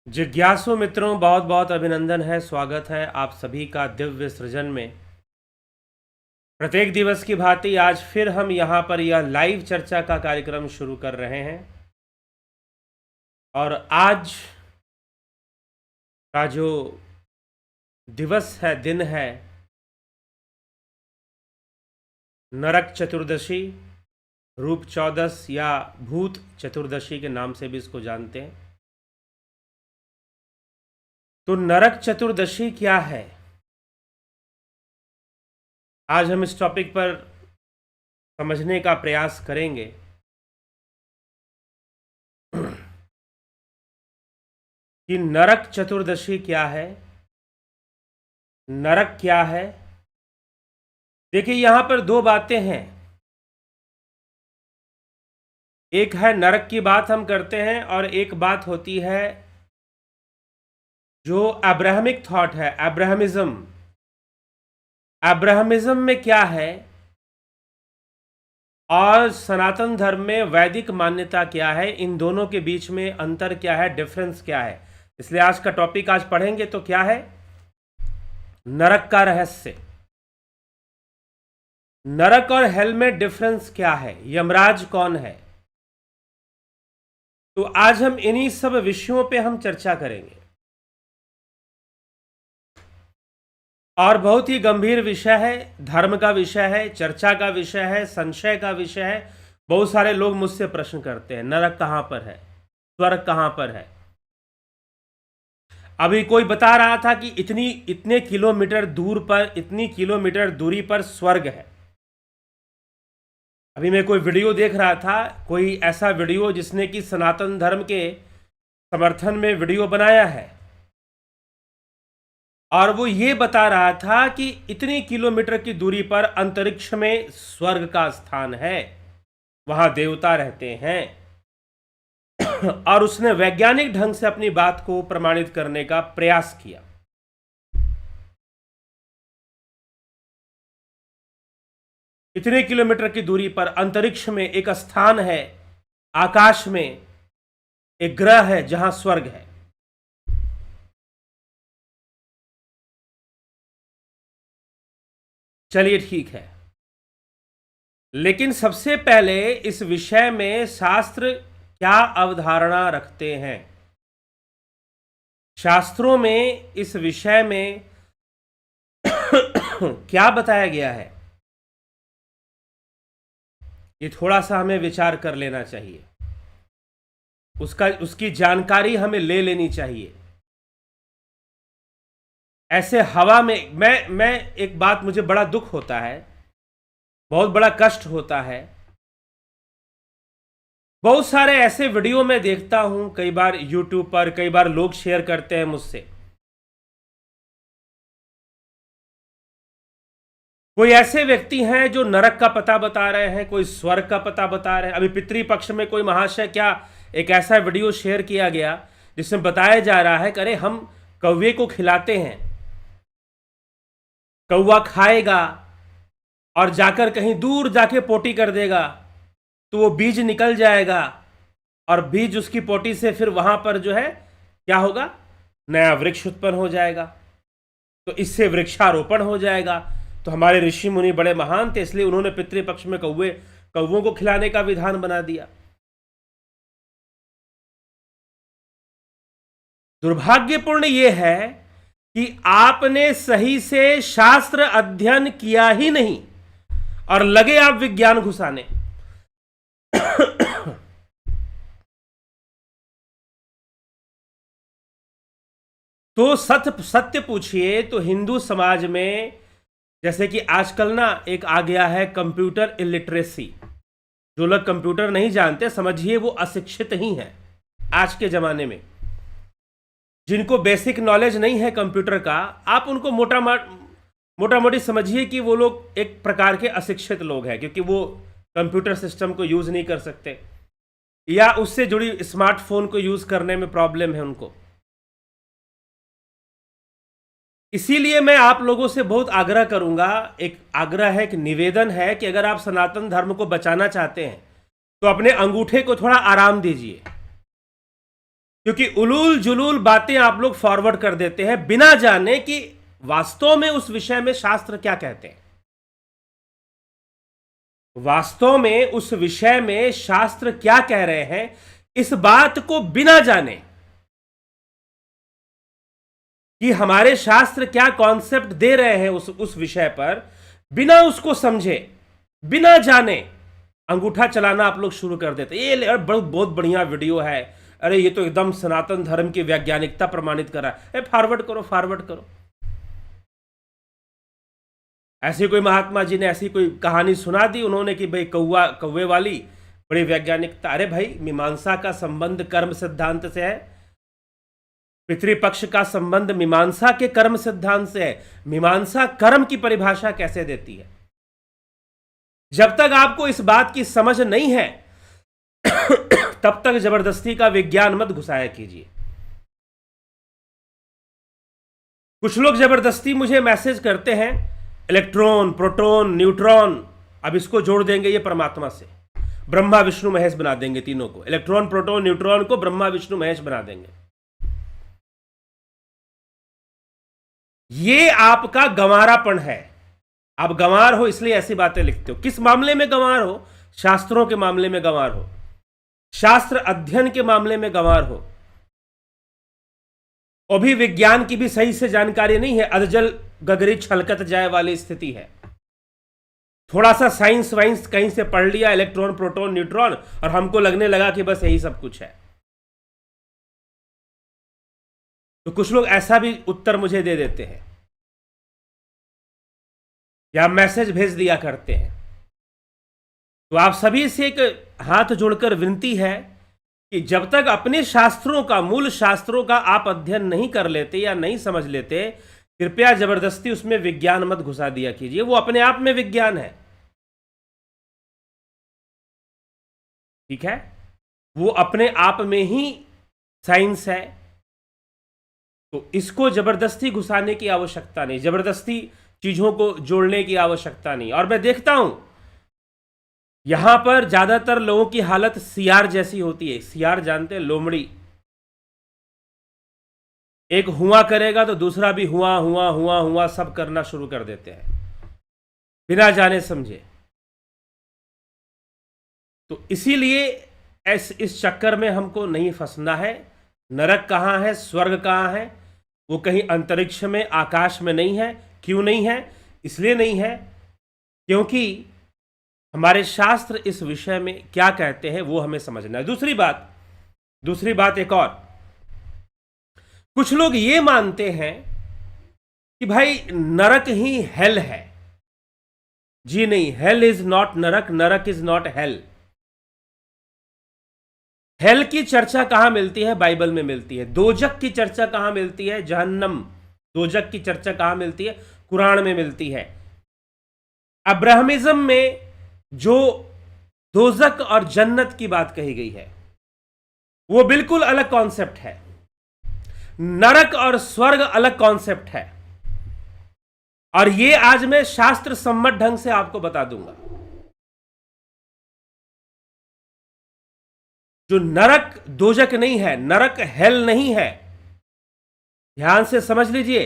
जिज्ञासु मित्रों, बहुत बहुत अभिनंदन है। स्वागत है आप सभी का दिव्य सृजन में। प्रत्येक दिवस की भांति आज फिर हम यहाँ पर यह लाइव चर्चा का कार्यक्रम शुरू कर रहे हैं और आज का जो दिवस है, दिन है, नरक चतुर्दशी, रूप चौदस या भूत चतुर्दशी के नाम से भी इसको जानते हैं। तो नरक चतुर्दशी क्या है, आज हम इस टॉपिक पर समझने का प्रयास करेंगे। कि नरक चतुर्दशी क्या है, नरक क्या है। देखिए, यहां पर दो बातें हैं। एक है नरक की बात हम करते हैं और एक बात होती है जो अब्राहमिक थॉट है, अब्राहमिज्म। अब्राहमिज्म में क्या है और सनातन धर्म में वैदिक मान्यता क्या है, इन दोनों के बीच में अंतर क्या है, डिफरेंस क्या है। इसलिए आज का टॉपिक आज पढ़ेंगे तो क्या है, नरक का रहस्य। नरक और हेल में डिफरेंस क्या है, यमराज कौन है। तो आज हम इन्हीं सब विषयों पे हम चर्चा करेंगे और बहुत ही गंभीर विषय है, धर्म का विषय है, चर्चा का विषय है, संशय का विषय है। बहुत सारे लोग मुझसे प्रश्न करते हैं, नरक कहां पर है, स्वर्ग कहां पर है। अभी कोई बता रहा था कि इतने किलोमीटर दूर पर, इतनी किलोमीटर दूरी पर स्वर्ग है। अभी मैं कोई वीडियो देख रहा था, कोई ऐसा वीडियो जिसने कि सनातन धर्म के समर्थन में वीडियो बनाया है और वो ये बता रहा था कि इतनी किलोमीटर की दूरी पर अंतरिक्ष में स्वर्ग का स्थान है, वहां देवता रहते हैं। और उसने वैज्ञानिक ढंग से अपनी बात को प्रमाणित करने का प्रयास किया। इतने किलोमीटर की दूरी पर अंतरिक्ष में एक स्थान है, आकाश में एक ग्रह है जहां स्वर्ग है। चलिए ठीक है, लेकिन सबसे पहले इस विषय में शास्त्र क्या अवधारणा रखते हैं। शास्त्रों में इस विषय में क्या बताया गया है, ये थोड़ा सा हमें विचार कर लेना चाहिए। उसकी जानकारी हमें ले लेनी चाहिए। ऐसे हवा में मैं एक बात, मुझे बड़ा दुख होता है, बहुत बड़ा कष्ट होता है। बहुत सारे ऐसे वीडियो मैं देखता हूं, कई बार यूट्यूब पर, कई बार लोग शेयर करते हैं मुझसे। कोई ऐसे व्यक्ति हैं जो नरक का पता बता रहे हैं, कोई स्वर्ग का पता बता रहे हैं। अभी पितृपक्ष में कोई महाशय, क्या एक ऐसा वीडियो शेयर किया गया जिसमें बताया जा रहा है कि अरे हम कौवे को खिलाते हैं, कौवा खाएगा और जाकर कहीं दूर जाके पोटी कर देगा तो वो बीज निकल जाएगा और बीज उसकी पोटी से फिर वहां पर जो है क्या होगा, नया वृक्ष उत्पन्न हो जाएगा। तो इससे वृक्षारोपण हो जाएगा। तो हमारे ऋषि मुनि बड़े महान थे, इसलिए उन्होंने पितृपक्ष में कौवों को खिलाने का विधान बना दिया। दुर्भाग्यपूर्ण यह है कि आपने सही से शास्त्र अध्ययन किया ही नहीं और लगे आप विज्ञान घुसाने। तो सत्य पूछिए तो हिंदू समाज में, जैसे कि आजकल ना एक आ गया है कंप्यूटर इलिटरेसी। जो लोग कंप्यूटर नहीं जानते, समझिए वो अशिक्षित ही हैं आज के जमाने में। जिनको बेसिक नॉलेज नहीं है कंप्यूटर का, आप उनको मोटा मोटी समझिए कि वो लोग एक प्रकार के अशिक्षित लोग हैं, क्योंकि वो कंप्यूटर सिस्टम को यूज नहीं कर सकते या उससे जुड़ी स्मार्टफोन को यूज करने में प्रॉब्लम है उनको। इसीलिए मैं आप लोगों से बहुत आग्रह करूंगा, एक आग्रह है, एक निवेदन है कि अगर आप सनातन धर्म को बचाना चाहते हैं तो अपने अंगूठे को थोड़ा आराम दीजिए। क्योंकि उलूल जुलूल बातें आप लोग फॉरवर्ड कर देते हैं बिना जाने कि वास्तव में उस विषय में शास्त्र क्या कहते हैं। वास्तव में उस विषय में शास्त्र क्या कह रहे हैं, इस बात को बिना जाने कि हमारे शास्त्र क्या कॉन्सेप्ट दे रहे हैं उस विषय पर, बिना उसको समझे, बिना जाने अंगूठा चलाना आप लोग शुरू कर देते। ये बहुत बढ़िया वीडियो है, अरे ये तो एकदम सनातन धर्म की वैज्ञानिकता प्रमाणित कर रहा है, फॉरवर्ड करो फॉरवर्ड करो। ऐसे कोई महात्मा जी ने ऐसी कोई कहानी सुना दी उन्होंने कि भाई कौवे वाली बड़ी वैज्ञानिकता। अरे भाई, मीमांसा का संबंध कर्म सिद्धांत से है, पितृपक्ष का संबंध मीमांसा के कर्म सिद्धांत से है। मीमांसा कर्म की परिभाषा कैसे देती है? जब तक आपको इस बात की समझ नहीं है तब तक जबरदस्ती का विज्ञान मत घुसाया कीजिए। कुछ लोग जबरदस्ती मुझे मैसेज करते हैं, इलेक्ट्रॉन, प्रोटॉन, न्यूट्रॉन, अब इसको जोड़ देंगे ये परमात्मा से, ब्रह्मा विष्णु महेश बना देंगे तीनों को। इलेक्ट्रॉन, प्रोटॉन, न्यूट्रॉन को ब्रह्मा विष्णु महेश बना देंगे। ये आपका गंवारापन है। आप गंवार हो इसलिए ऐसी बातें लिखते हो। किस मामले में गंवार हो? शास्त्रों के मामले में गंवार हो, शास्त्र अध्ययन के मामले में गंवार हो। अभी विज्ञान की भी सही से जानकारी नहीं है, अधजल गगरी छलकत जाए वाली स्थिति है। थोड़ा सा साइंस वाइंस कहीं से पढ़ लिया, इलेक्ट्रॉन, प्रोटॉन, न्यूट्रॉन, और हमको लगने लगा कि बस यही सब कुछ है। तो कुछ लोग ऐसा भी उत्तर मुझे दे देते हैं या मैसेज भेज दिया करते हैं। तो आप सभी से एक हाथ जोड़कर विनती है कि जब तक अपने शास्त्रों का, मूल शास्त्रों का आप अध्ययन नहीं कर लेते या नहीं समझ लेते, कृपया जबरदस्ती उसमें विज्ञान मत घुसा दिया कीजिए। वो अपने आप में विज्ञान है, ठीक है, वो अपने आप में ही साइंस है। तो इसको जबरदस्ती घुसाने की आवश्यकता नहीं, जबरदस्ती चीजों को जोड़ने की आवश्यकता नहीं। और मैं देखता हूं यहां पर ज्यादातर लोगों की हालत सियार जैसी होती है। सियार जानते हैं? लोमड़ी। एक हुआ करेगा तो दूसरा भी हुआ हुआ हुआ हुआ सब करना शुरू कर देते हैं बिना जाने समझे। तो इसीलिए इस चक्कर में हमको नहीं फंसना है। नरक कहाँ है, स्वर्ग कहाँ है? वो कहीं अंतरिक्ष में, आकाश में नहीं है। क्यों नहीं है? इसलिए नहीं है क्योंकि हमारे शास्त्र इस विषय में क्या कहते हैं वो हमें समझना है। दूसरी बात एक और, कुछ लोग ये मानते हैं कि भाई नरक ही हेल है। जी नहीं, हेल इज नॉट नरक, नरक इज नॉट हेल। हेल की चर्चा कहां मिलती है? बाइबल में मिलती है। दोजक की चर्चा कहां मिलती है? जहन्नम, दोजक की चर्चा कहां मिलती है? कुरान में मिलती है। अब्राहमिज्म में जो दोजक और जन्नत की बात कही गई है वो बिल्कुल अलग कॉन्सेप्ट है। नरक और स्वर्ग अलग कॉन्सेप्ट है, और ये आज मैं शास्त्र सम्मत ढंग से आपको बता दूंगा। जो नरक दोजक नहीं है, नरक हेल नहीं है, ध्यान से समझ लीजिए।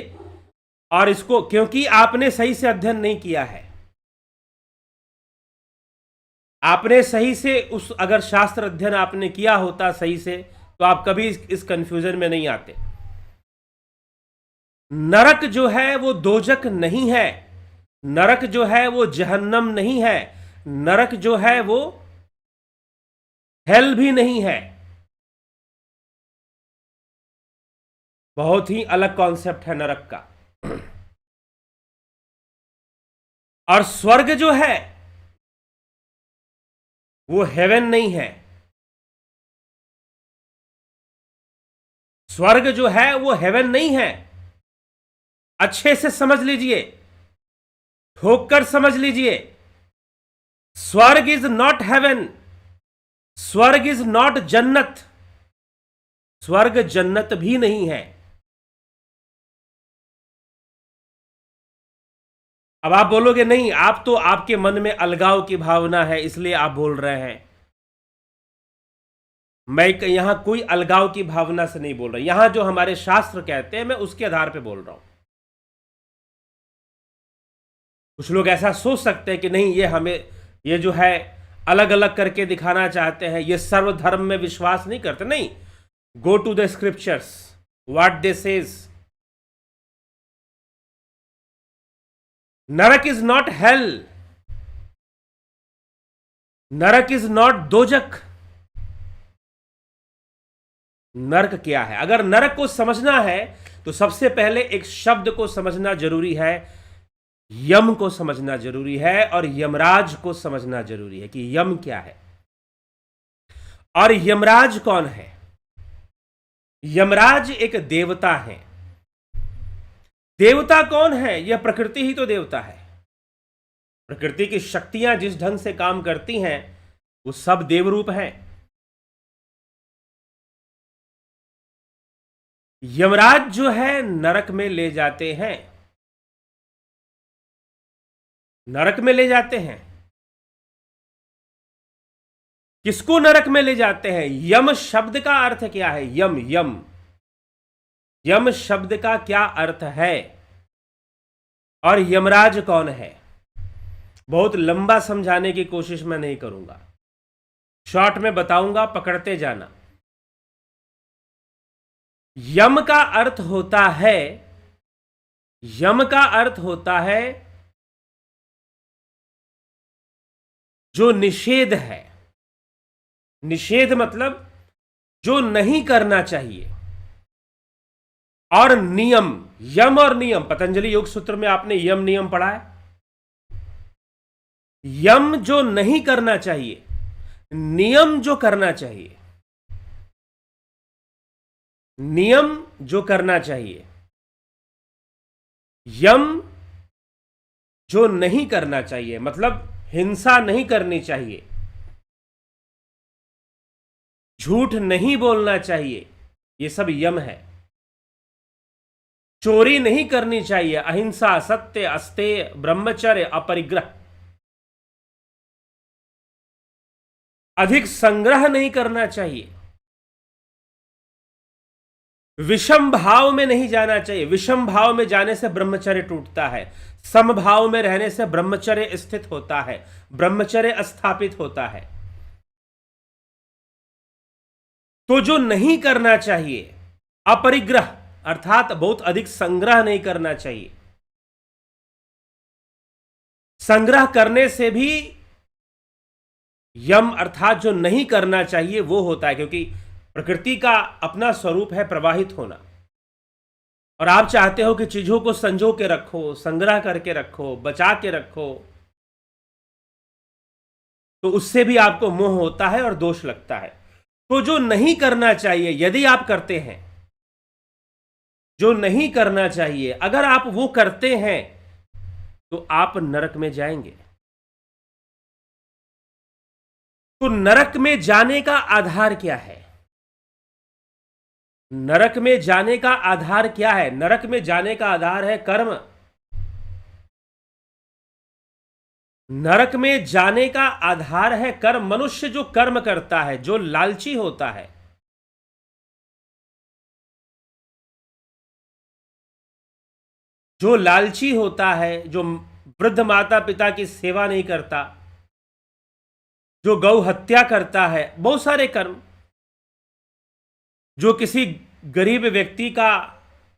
और इसको क्योंकि आपने सही से अध्ययन नहीं किया है, आपने सही से अगर शास्त्र अध्ययन आपने किया होता सही से, तो आप कभी इस कंफ्यूजन में नहीं आते। नरक जो है वो दोजक नहीं है, नरक जो है वो जहन्नम नहीं है, नरक जो है वो हेल भी नहीं है। बहुत ही अलग कॉन्सेप्ट है नरक का। और स्वर्ग जो है वो हेवन नहीं है। स्वर्ग जो है वो हेवन नहीं है। अच्छे से समझ लीजिए, ठोक कर समझ लीजिए। स्वर्ग इज नॉट हेवन, स्वर्ग इज नॉट जन्नत, स्वर्ग जन्नत भी नहीं है। अब आप बोलोगे नहीं, आप तो, आपके मन में अलगाव की भावना है इसलिए आप बोल रहे हैं। मैं यहां कोई अलगाव की भावना से नहीं बोल रहा, यहां जो हमारे शास्त्र कहते हैं मैं उसके आधार पर बोल रहा हूं। कुछ लोग ऐसा सोच सकते हैं कि नहीं, ये जो है अलग अलग करके दिखाना चाहते हैं, ये सर्वधर्म में विश्वास नहीं करते। नहीं, go to the scriptures, what they say. नरक इज नॉट हेल, नरक इज नॉट दोजक। नरक क्या है? अगर नरक को समझना है तो सबसे पहले एक शब्द को समझना जरूरी है, यम को समझना जरूरी है, और यमराज को समझना जरूरी है कि यम क्या है और यमराज कौन है। यमराज एक देवता है। देवता कौन है? यह प्रकृति ही तो देवता है। प्रकृति की शक्तियां जिस ढंग से काम करती हैं वो सब देवरूप हैं। यमराज जो है नरक में ले जाते हैं, नरक में ले जाते हैं। किसको नरक में ले जाते हैं? यम शब्द का अर्थ क्या है? यम यम यम शब्द का क्या अर्थ है और यमराज कौन है? बहुत लंबा समझाने की कोशिश मैं नहीं करूंगा, शॉर्ट में बताऊंगा, पकड़ते जाना। यम का अर्थ होता है, यम का अर्थ होता है जो निषेध है। निषेध मतलब जो नहीं करना चाहिए, और नियम, यम और नियम। पतंजलि योग सूत्र में आपने यम नियम पढ़ा है। यम जो नहीं करना चाहिए, नियम जो करना चाहिए। नियम जो करना चाहिए, यम जो नहीं करना चाहिए, मतलब हिंसा नहीं करनी चाहिए, झूठ नहीं बोलना चाहिए, ये सब यम है। चोरी नहीं करनी चाहिए, अहिंसा, सत्य, अस्तेय, ब्रह्मचर्य, अपरिग्रह। अधिक संग्रह नहीं करना चाहिए, विषम भाव में नहीं जाना चाहिए। विषम भाव में जाने से ब्रह्मचर्य टूटता है, समभाव में रहने से ब्रह्मचर्य स्थित होता है, ब्रह्मचर्य स्थापित होता है। तो जो नहीं करना चाहिए, अपरिग्रह अर्थात बहुत अधिक संग्रह नहीं करना चाहिए। संग्रह करने से भी यम अर्थात जो नहीं करना चाहिए वो होता है, क्योंकि प्रकृति का अपना स्वरूप है प्रवाहित होना, और आप चाहते हो कि चीजों को संजो के रखो, संग्रह करके रखो, बचा के रखो, तो उससे भी आपको मोह होता है और दोष लगता है। तो जो नहीं करना चाहिए यदि आप करते हैं, जो नहीं करना चाहिए अगर आप वो करते हैं तो आप नरक में जाएंगे। तो नरक में जाने का आधार क्या है? नरक में जाने का आधार क्या है? नरक में जाने का आधार है कर्म। नरक में जाने का आधार है कर्म। मनुष्य जो कर्म करता है, जो लालची होता है, जो लालची होता है, जो वृद्ध माता पिता की सेवा नहीं करता, जो गौ हत्या करता है, बहुत सारे कर्म, जो किसी गरीब व्यक्ति का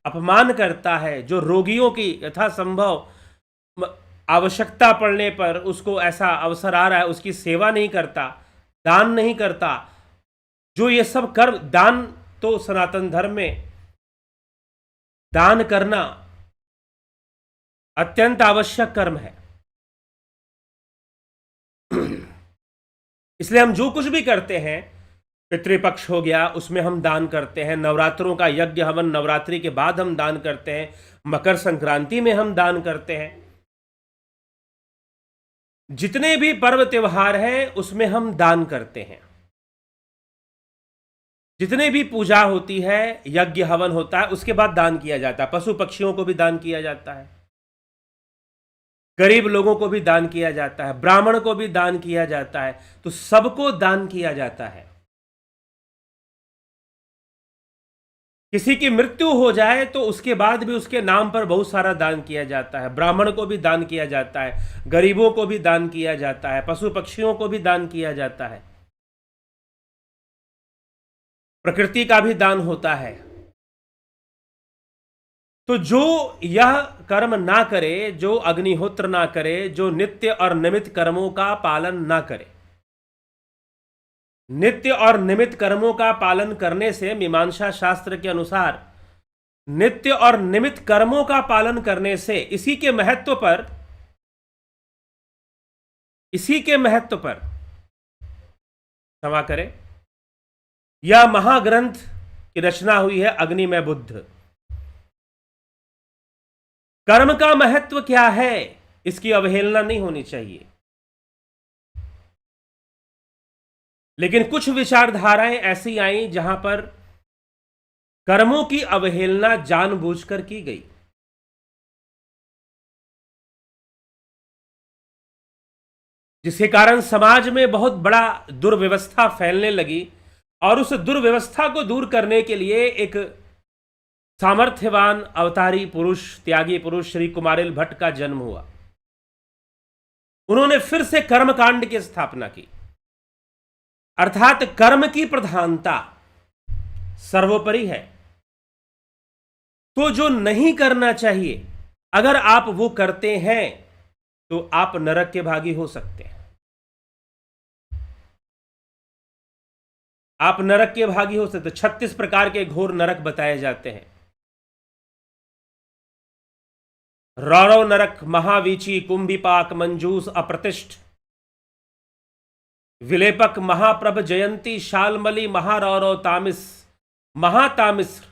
अपमान करता है, जो रोगियों की यथासंभव आवश्यकता पड़ने पर उसको ऐसा अवसर आ रहा है उसकी सेवा नहीं करता, दान नहीं करता, जो ये सब कर्म, दान तो सनातन धर्म में दान करना अत्यंत आवश्यक कर्म है। इसलिए हम जो कुछ भी करते हैं, पितृपक्ष हो गया उसमें हम दान करते हैं, नवरात्रों का यज्ञ हवन नवरात्रि के बाद हम दान करते हैं, मकर संक्रांति में हम दान करते हैं, जितने भी पर्व त्योहार हैं उसमें हम दान करते हैं। जितने भी पूजा होती है, यज्ञ हवन होता है, उसके बाद दान किया जाता है। पशु पक्षियों को भी दान किया जाता है, गरीब लोगों को भी दान किया जाता है, ब्राह्मण को भी दान किया जाता है, तो सबको दान किया जाता है। किसी की मृत्यु हो जाए तो उसके बाद भी उसके नाम पर बहुत सारा दान किया जाता है। ब्राह्मण को भी दान किया जाता है, गरीबों को भी दान किया जाता है, पशु पक्षियों को भी दान किया जाता है, प्रकृति का भी दान होता है। तो जो यह कर्म ना करे, जो अग्निहोत्र ना करे, जो नित्य और निमित्त कर्मों का पालन ना करे, नित्य और निमित्त कर्मों का पालन करने से मीमांसा शास्त्र के अनुसार नित्य और निमित्त कर्मों का पालन करने से इसी के महत्व पर क्षमा करें, यह महाग्रंथ की रचना हुई है अग्निमय बुद्ध। कर्म का महत्व क्या है, इसकी अवहेलना नहीं होनी चाहिए। लेकिन कुछ विचारधाराएं ऐसी आई जहां पर कर्मों की अवहेलना जानबूझकर की गई। जिसके कारण समाज में बहुत बड़ा दुर्व्यवस्था फैलने लगी और उस दुर्व्यवस्था को दूर करने के लिए एक सामर्थ्यवान अवतारी पुरुष, त्यागी पुरुष श्री कुमारिल भट्ट का जन्म हुआ। उन्होंने फिर से कर्मकांड की स्थापना की, अर्थात कर्म की प्रधानता सर्वोपरि है। तो जो नहीं करना चाहिए, अगर आप वो करते हैं तो आप नरक के भागी हो सकते हैं। आप नरक के भागी हो सकते। 36 प्रकार के घोर नरक बताए जाते हैं। रौरव नरक, महावीची, कुंभिपाक, मंजूस, अप्रतिष्ठ, विलेपक, महाप्रभ, जयंती, शालमली, महारौरव, तामिस, महातामिस्र,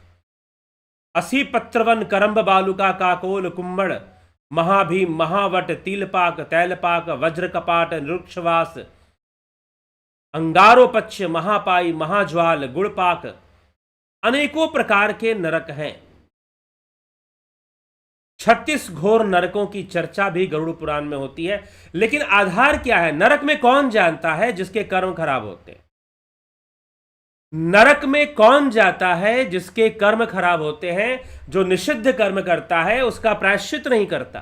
असी पत्रवन, करंब बालुका, काकोल, कुम्मड़, महाभीम, महावट, तिलपाक, तैलपाक, वज्रकपाट, नृक्षवास, अंगारोपच्छ, महापाई, महाज्वाल, गुड़पाक, अनेकों प्रकार के नरक हैं। 36 घोर नरकों की चर्चा भी गरुड़ पुराण में होती है। लेकिन आधार क्या है? नरक में कौन जानता है जिसके कर्म खराब होते हैं? नरक में कौन जाता है जिसके कर्म खराब होते हैं? जो निषिद्ध कर्म करता है उसका प्रायश्चित नहीं करता।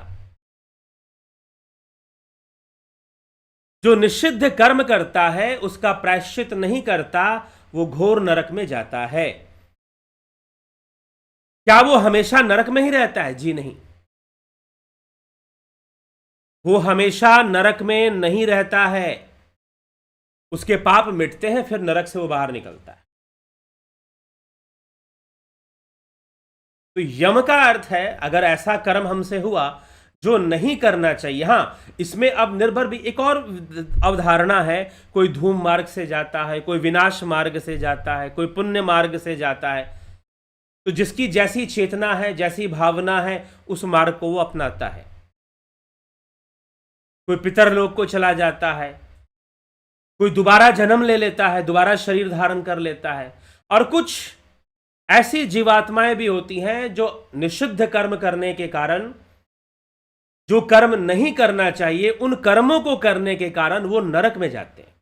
जो निषिद्ध कर्म करता है उसका प्रायश्चित नहीं करता, वो घोर नरक में जाता है। क्या वो हमेशा नरक में ही रहता है? जी नहीं, वो हमेशा नरक में नहीं रहता है। उसके पाप मिटते हैं, फिर नरक से वो बाहर निकलता है। तो यम का अर्थ है अगर ऐसा कर्म हमसे हुआ जो नहीं करना चाहिए। हां, इसमें अब निर्भर भी एक और अवधारणा है। कोई धूम मार्ग से जाता है, कोई विनाश मार्ग से जाता है, कोई पुण्य मार्ग से जाता है। तो जिसकी जैसी चेतना है, जैसी भावना है, उस मार्ग को वो अपनाता है। कोई पितरलोक को चला जाता है, कोई दोबारा जन्म ले लेता है, दोबारा शरीर धारण कर लेता है। और कुछ ऐसी जीवात्माएं भी होती हैं जो निषिद्ध कर्म करने के कारण, जो कर्म नहीं करना चाहिए, उन कर्मों को करने के कारण वो नरक में जाते हैं।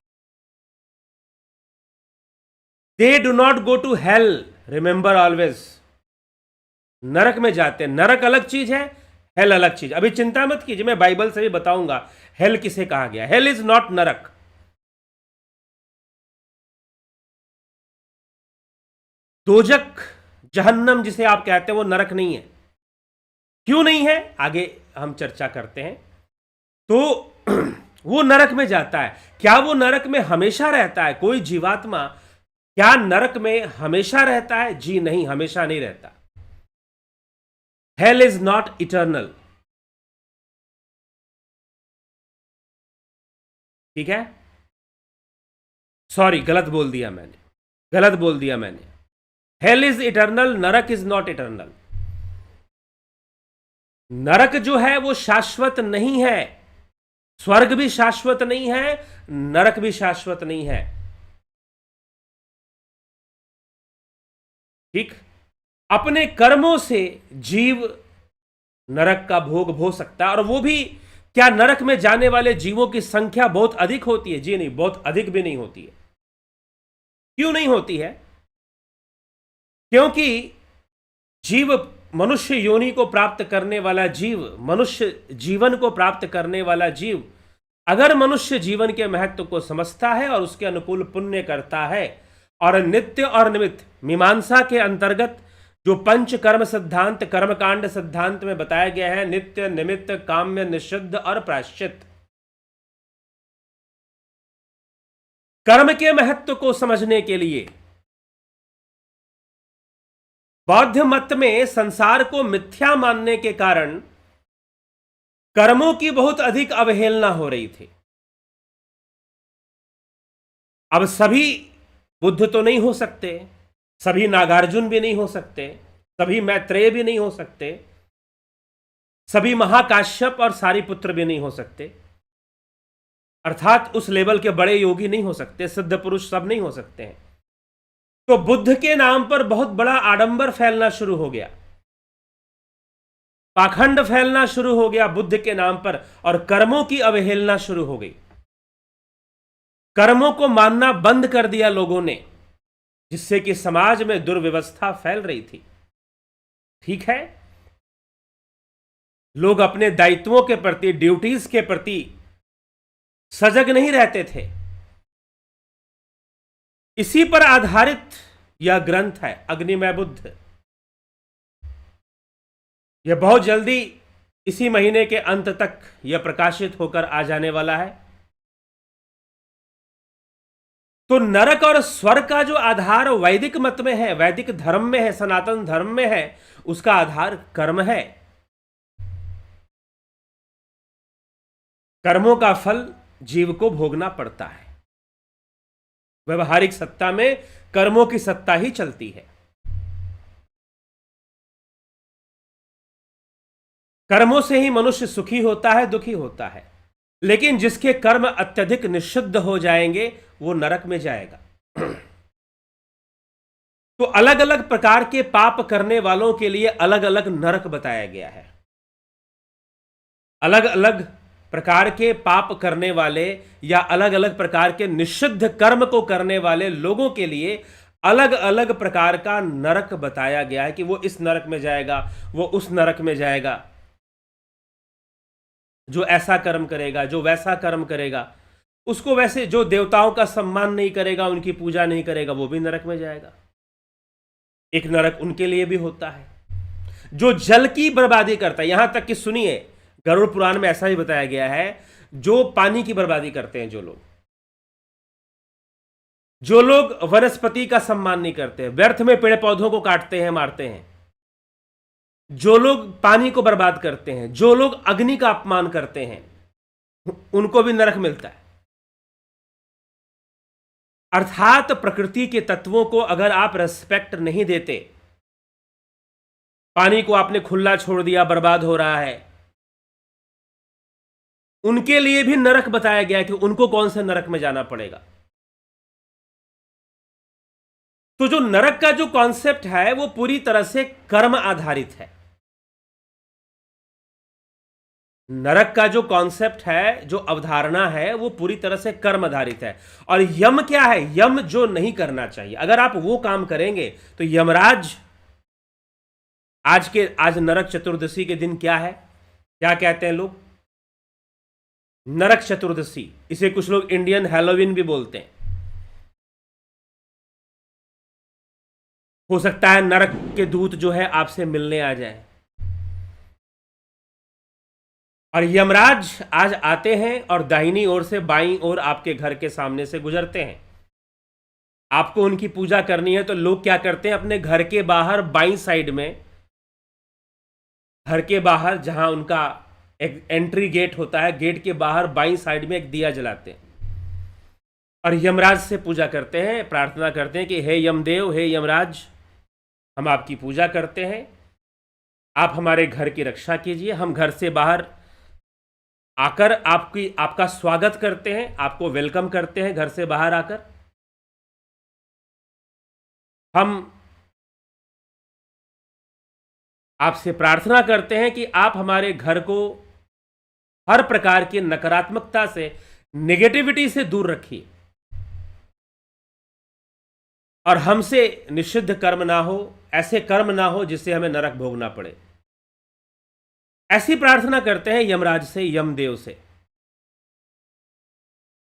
They do not go to hell, remember always. नरक में जाते हैं। नरक अलग चीज है, हेल अलग चीज। अभी चिंता मत कीजिए, मैं बाइबल से भी बताऊंगा हेल किसे कहा गया। हेल इज नॉट नरक। दोजक, जहन्नम जिसे आप कहते हैं, वो नरक नहीं है। क्यों नहीं है, आगे हम चर्चा करते हैं। तो वो नरक में जाता है। क्या वो नरक में हमेशा रहता है? कोई जीवात्मा क्या नरक में हमेशा रहता है? जी नहीं, हमेशा नहीं रहता। Hell is not eternal. ठीक है, सॉरी, गलत बोल दिया मैंने। हेल इज इटर्नल, नरक इज नॉट इटर्नल। नरक जो है वो शाश्वत नहीं है। स्वर्ग भी शाश्वत नहीं है, नरक भी शाश्वत नहीं है। ठीक, अपने कर्मों से जीव नरक का भोग भोग सकता है। और वो भी क्या, नरक में जाने वाले जीवों की संख्या बहुत अधिक होती है? जी नहीं, बहुत अधिक भी नहीं होती है। क्यों नहीं होती है? क्योंकि जीव, मनुष्य योनि को प्राप्त करने वाला जीव, मनुष्य जीवन को प्राप्त करने वाला जीव, अगर मनुष्य जीवन के महत्व को समझता है और उसके अनुकूल पुण्य करता है और नित्य और निमित्त मीमांसा के अंतर्गत जो पंच कर्म सिद्धांत, कर्मकांड सिद्धांत में बताया गया है, नित्य, निमित्त, काम्य, निषिद्ध और प्रायश्चित, कर्म के महत्व को समझने के लिए बौद्ध मत में संसार को मिथ्या मानने के कारण कर्मों की बहुत अधिक अवहेलना हो रही थी। अब सभी बुद्ध तो नहीं हो सकते, सभी नागार्जुन भी नहीं हो सकते, सभी मैत्रेय भी नहीं हो सकते, सभी महाकाश्यप और सारिपुत्र भी नहीं हो सकते, अर्थात उस लेवल के बड़े योगी नहीं हो सकते, सिद्ध पुरुष सब नहीं हो सकते हैं। तो बुद्ध के नाम पर बहुत बड़ा आडंबर फैलना शुरू हो गया, पाखंड फैलना शुरू हो गया बुद्ध के नाम पर, और कर्मों की अवहेलना शुरू हो गई। कर्मों को मानना बंद कर दिया लोगों ने, जिससे कि समाज में दुर्व्यवस्था फैल रही थी। ठीक है, लोग अपने दायित्वों के प्रति, ड्यूटीज के प्रति सजग नहीं रहते थे। इसी पर आधारित यह ग्रंथ है अग्निमय बुद्ध। यह बहुत जल्दी इसी महीने के अंत तक यह प्रकाशित होकर आ जाने वाला है। तो नरक और स्वर्ग का जो आधार वैदिक मत में है, वैदिक धर्म में है, सनातन धर्म में है, उसका आधार कर्म है। कर्मों का फल जीव को भोगना पड़ता है। व्यवहारिक सत्ता में कर्मों की सत्ता ही चलती है। कर्मों से ही मनुष्य सुखी होता है, दुखी होता है। लेकिन जिसके कर्म अत्यधिक निषिद्ध हो जाएंगे वो नरक में जाएगा। तो अलग अलग प्रकार के पाप करने वालों के लिए अलग अलग नरक बताया गया है। अलग अलग प्रकार के पाप करने वाले या अलग अलग प्रकार के निषिद्ध कर्म को करने वाले लोगों के लिए अलग अलग प्रकार का नरक बताया गया है कि वो इस नरक में जाएगा, वो उस नरक में जाएगा। जो ऐसा कर्म करेगा, जो वैसा कर्म करेगा, उसको वैसे जो देवताओं का सम्मान नहीं करेगा, उनकी पूजा नहीं करेगा, वो भी नरक में जाएगा। एक नरक उनके लिए भी होता है जो जल की बर्बादी करता है। यहां तक कि सुनिए, गरुड़ पुराण में ऐसा ही बताया गया है, जो पानी की बर्बादी करते हैं, जो लोग वनस्पति का सम्मान नहीं करते, व्यर्थ में पेड़ पौधों को काटते हैं, मारते हैं, जो लोग पानी को बर्बाद करते हैं, जो लोग अग्नि का अपमान करते हैं, उनको भी नरक मिलता है। अर्थात प्रकृति के तत्वों को अगर आप रेस्पेक्ट नहीं देते, पानी को आपने खुला छोड़ दिया, बर्बाद हो रहा है, उनके लिए भी नरक बताया गया कि उनको कौन से नरक में जाना पड़ेगा। तो जो नरक का जो कॉन्सेप्ट है वो पूरी तरह से कर्म आधारित है। नरक का जो कॉन्सेप्ट है, जो अवधारणा है, वो पूरी तरह से कर्म आधारित है। और यम क्या है? यम जो नहीं करना चाहिए, अगर आप वो काम करेंगे तो यमराज, आज नरक चतुर्दशी के दिन क्या है, क्या कहते हैं लोग? नरक चतुर्दशी। इसे कुछ लोग इंडियन हैलोवीन भी बोलते हैं। हो सकता है नरक के दूत जो है आपसे मिलने आ जाए। और यमराज आज आते हैं और दाहिनी ओर से बाईं ओर आपके घर के सामने से गुजरते हैं। आपको उनकी पूजा करनी है तो लोग क्या करते हैं, अपने घर के बाहर बाईं साइड में, घर के बाहर जहां उनका एक एंट्री गेट होता है, गेट के बाहर बाईं साइड में एक दिया जलाते हैं और यमराज से पूजा करते हैं, प्रार्थना करते हैं कि हे यमदेव, हे यमराज, हम आपकी पूजा करते हैं, आप हमारे घर की रक्षा कीजिए। हम घर से बाहर आकर आपका स्वागत करते हैं, आपको वेलकम करते हैं। घर से बाहर आकर हम आपसे प्रार्थना करते हैं कि आप हमारे घर को हर प्रकार की नकारात्मकता से, नेगेटिविटी से दूर रखिए और हमसे निषिद्ध कर्म ना हो, ऐसे कर्म ना हो जिससे हमें नरक भोगना पड़े। ऐसी प्रार्थना करते हैं यमराज से, यमदेव से।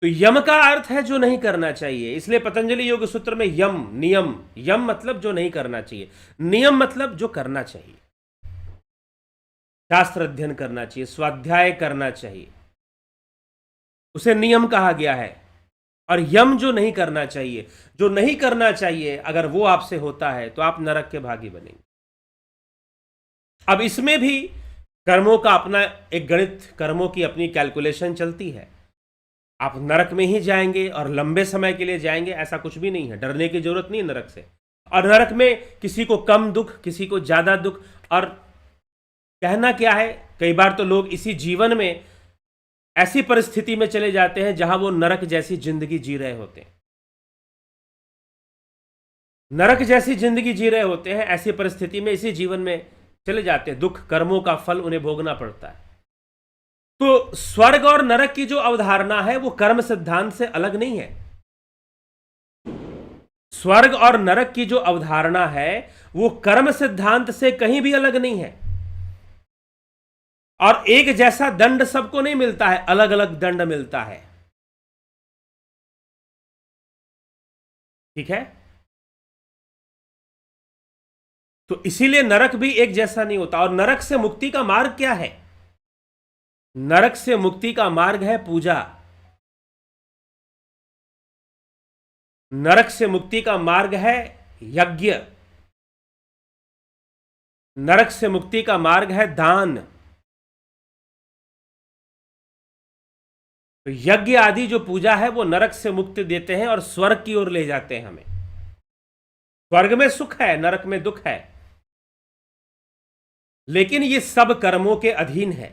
तो यम का अर्थ है जो नहीं करना चाहिए, इसलिए पतंजलि योग सूत्र में यम, नियम, यम मतलब जो नहीं करना चाहिए, नियम मतलब जो करना चाहिए। शास्त्र अध्ययन करना चाहिए, स्वाध्याय करना चाहिए, उसे नियम कहा गया है। और यम जो नहीं करना चाहिए, जो नहीं करना चाहिए अगर वो आपसे होता है तो आप नरक के भागी बनेंगे। अब इसमें भी कर्मों का अपना एक गणित, कर्मों की अपनी कैलकुलेशन चलती है। आप नरक में ही जाएंगे और लंबे समय के लिए जाएंगे ऐसा कुछ भी नहीं है, डरने की जरूरत नहीं है नरक से। और नरक में किसी को कम दुख, किसी को ज्यादा दुख। और कहना क्या है, कई बार तो लोग इसी जीवन में ऐसी परिस्थिति में चले जाते हैं जहां वो नरक जैसी जिंदगी जी रहे होते हैं, नरक जैसी जिंदगी जी रहे होते हैं, ऐसी परिस्थिति में इसी जीवन में चले जाते हैं। दुख, कर्मों का फल उन्हें भोगना पड़ता है। तो स्वर्ग और नरक की जो अवधारणा है वो कर्म सिद्धांत से अलग नहीं है। स्वर्ग और नरक की जो अवधारणा है वो कर्म सिद्धांत से कहीं भी अलग नहीं है। और एक जैसा दंड सबको नहीं मिलता है, अलग अलग दंड मिलता है। ठीक है, तो इसीलिए नरक भी एक जैसा नहीं होता। और नरक से मुक्ति का मार्ग क्या है? नरक से मुक्ति का मार्ग है पूजा। नरक से मुक्ति का मार्ग है यज्ञ। नरक से मुक्ति का मार्ग है दान। तो यज्ञ आदि जो पूजा है वो नरक से मुक्ति देते हैं और स्वर्ग की ओर ले जाते हैं हमें। स्वर्ग में सुख है, नरक में दुख है, लेकिन ये सब कर्मों के अधीन है।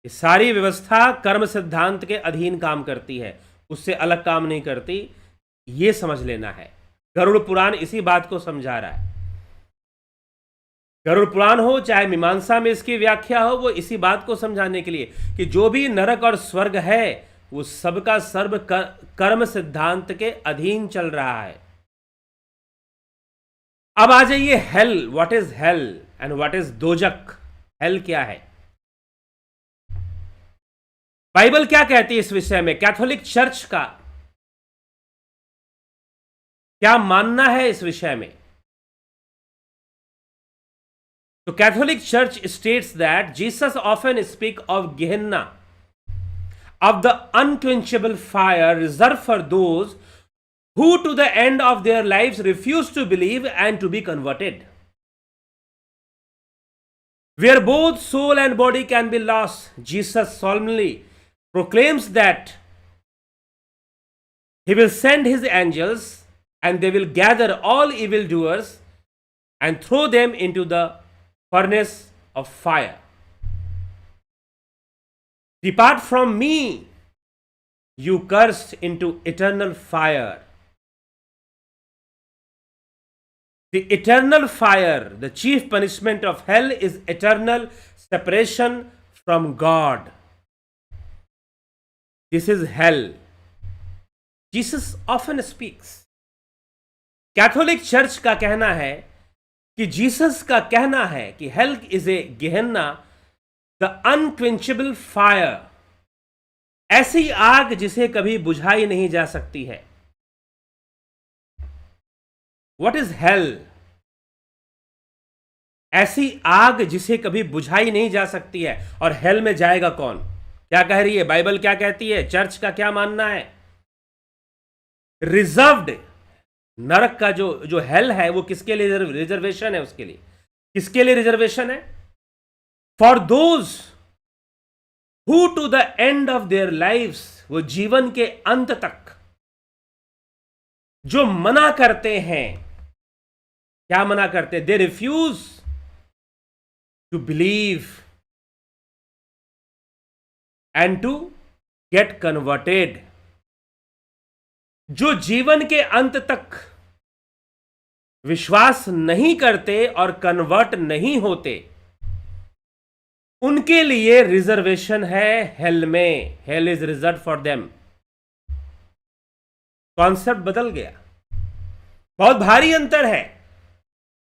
ये सारी व्यवस्था कर्म सिद्धांत के अधीन काम करती है, उससे अलग काम नहीं करती। ये समझ लेना है। गरुड़ पुराण इसी बात को समझा रहा है। गरुड़ पुराण हो चाहे मीमांसा में इसकी व्याख्या हो, वो इसी बात को समझाने के लिए कि जो भी नरक और स्वर्ग है वो सबका सर्व कर्म सिद्धांत के अधीन चल रहा है। अब आ जाइए hell. What is hell and what is दोजक? हेल क्या है? बाइबल क्या कहती है इस विषय में? कैथोलिक चर्च का क्या मानना है इस विषय में? तो Catholic church states that Jesus often speak of Gehenna, of the unquenchable fire reserved for those who to the end of their lives refuse to believe and to be converted, where both soul and body can be lost. Jesus solemnly proclaims that he will send his angels and they will gather all evildoers and throw them into the furnace of fire. Depart from me, you cursed, into eternal fire. The eternal fire, the chief punishment of hell, is eternal separation from God. This is hell. Jesus often speaks. Catholic church का कहना है कि Jesus का कहना है कि hell is a Gehenna, the unquenchable fire, ऐसी आग जिसे कभी बुझाई नहीं जा सकती है। What is hell? ऐसी आग जिसे कभी बुझाई नहीं जा सकती है। और हेल में जाएगा कौन? क्या कह रही है बाइबल? क्या कहती है? चर्च का क्या मानना है? रिजर्व्ड, नरक का जो हेल है वो किसके लिए रिजर्वेशन है? उसके लिए किसके लिए रिजर्वेशन है? For those who to the end of their lives, वो जीवन के अंत तक जो मना करते हैं। क्या मना करते हैं? They refuse to believe and to get converted. जो जीवन के अंत तक विश्वास नहीं करते और कन्वर्ट नहीं होते, उनके लिए रिजर्वेशन है हेल में। Hell is reserve for them. Concept बदल गया। बहुत भारी अंतर है।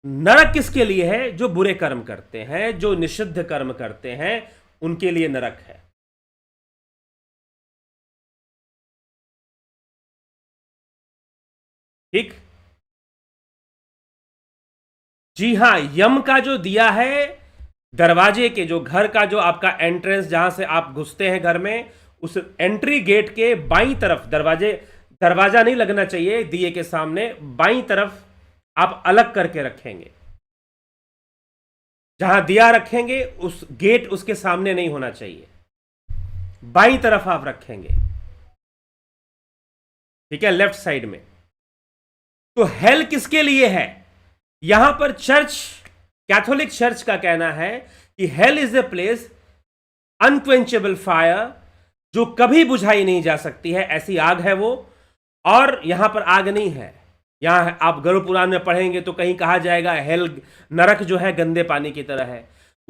नरक किसके लिए है? जो बुरे कर्म करते हैं, जो निषिद्ध कर्म करते हैं, उनके लिए नरक है। ठीक। जी हां, यम का जो दिया है, दरवाजे के जो घर का जो आपका एंट्रेंस, जहां से आप घुसते हैं घर में, उस एंट्री गेट के बाईं तरफ दरवाजा नहीं लगना चाहिए दिए के सामने, बाईं तरफ आप अलग करके रखेंगे। जहां दिया रखेंगे उस गेट उसके सामने नहीं होना चाहिए, बाईं तरफ आप रखेंगे। ठीक है, लेफ्ट साइड में। तो हेल किसके लिए है? यहां पर चर्च, कैथोलिक चर्च का कहना है कि hell is a place unquenchable fire, जो कभी बुझाई नहीं जा सकती है, ऐसी आग है वो। और यहां पर आग नहीं है। यहां आप गरुड़ पुराण में पढ़ेंगे तो कहीं कहा जाएगा हेल, नरक जो है गंदे पानी की तरह है,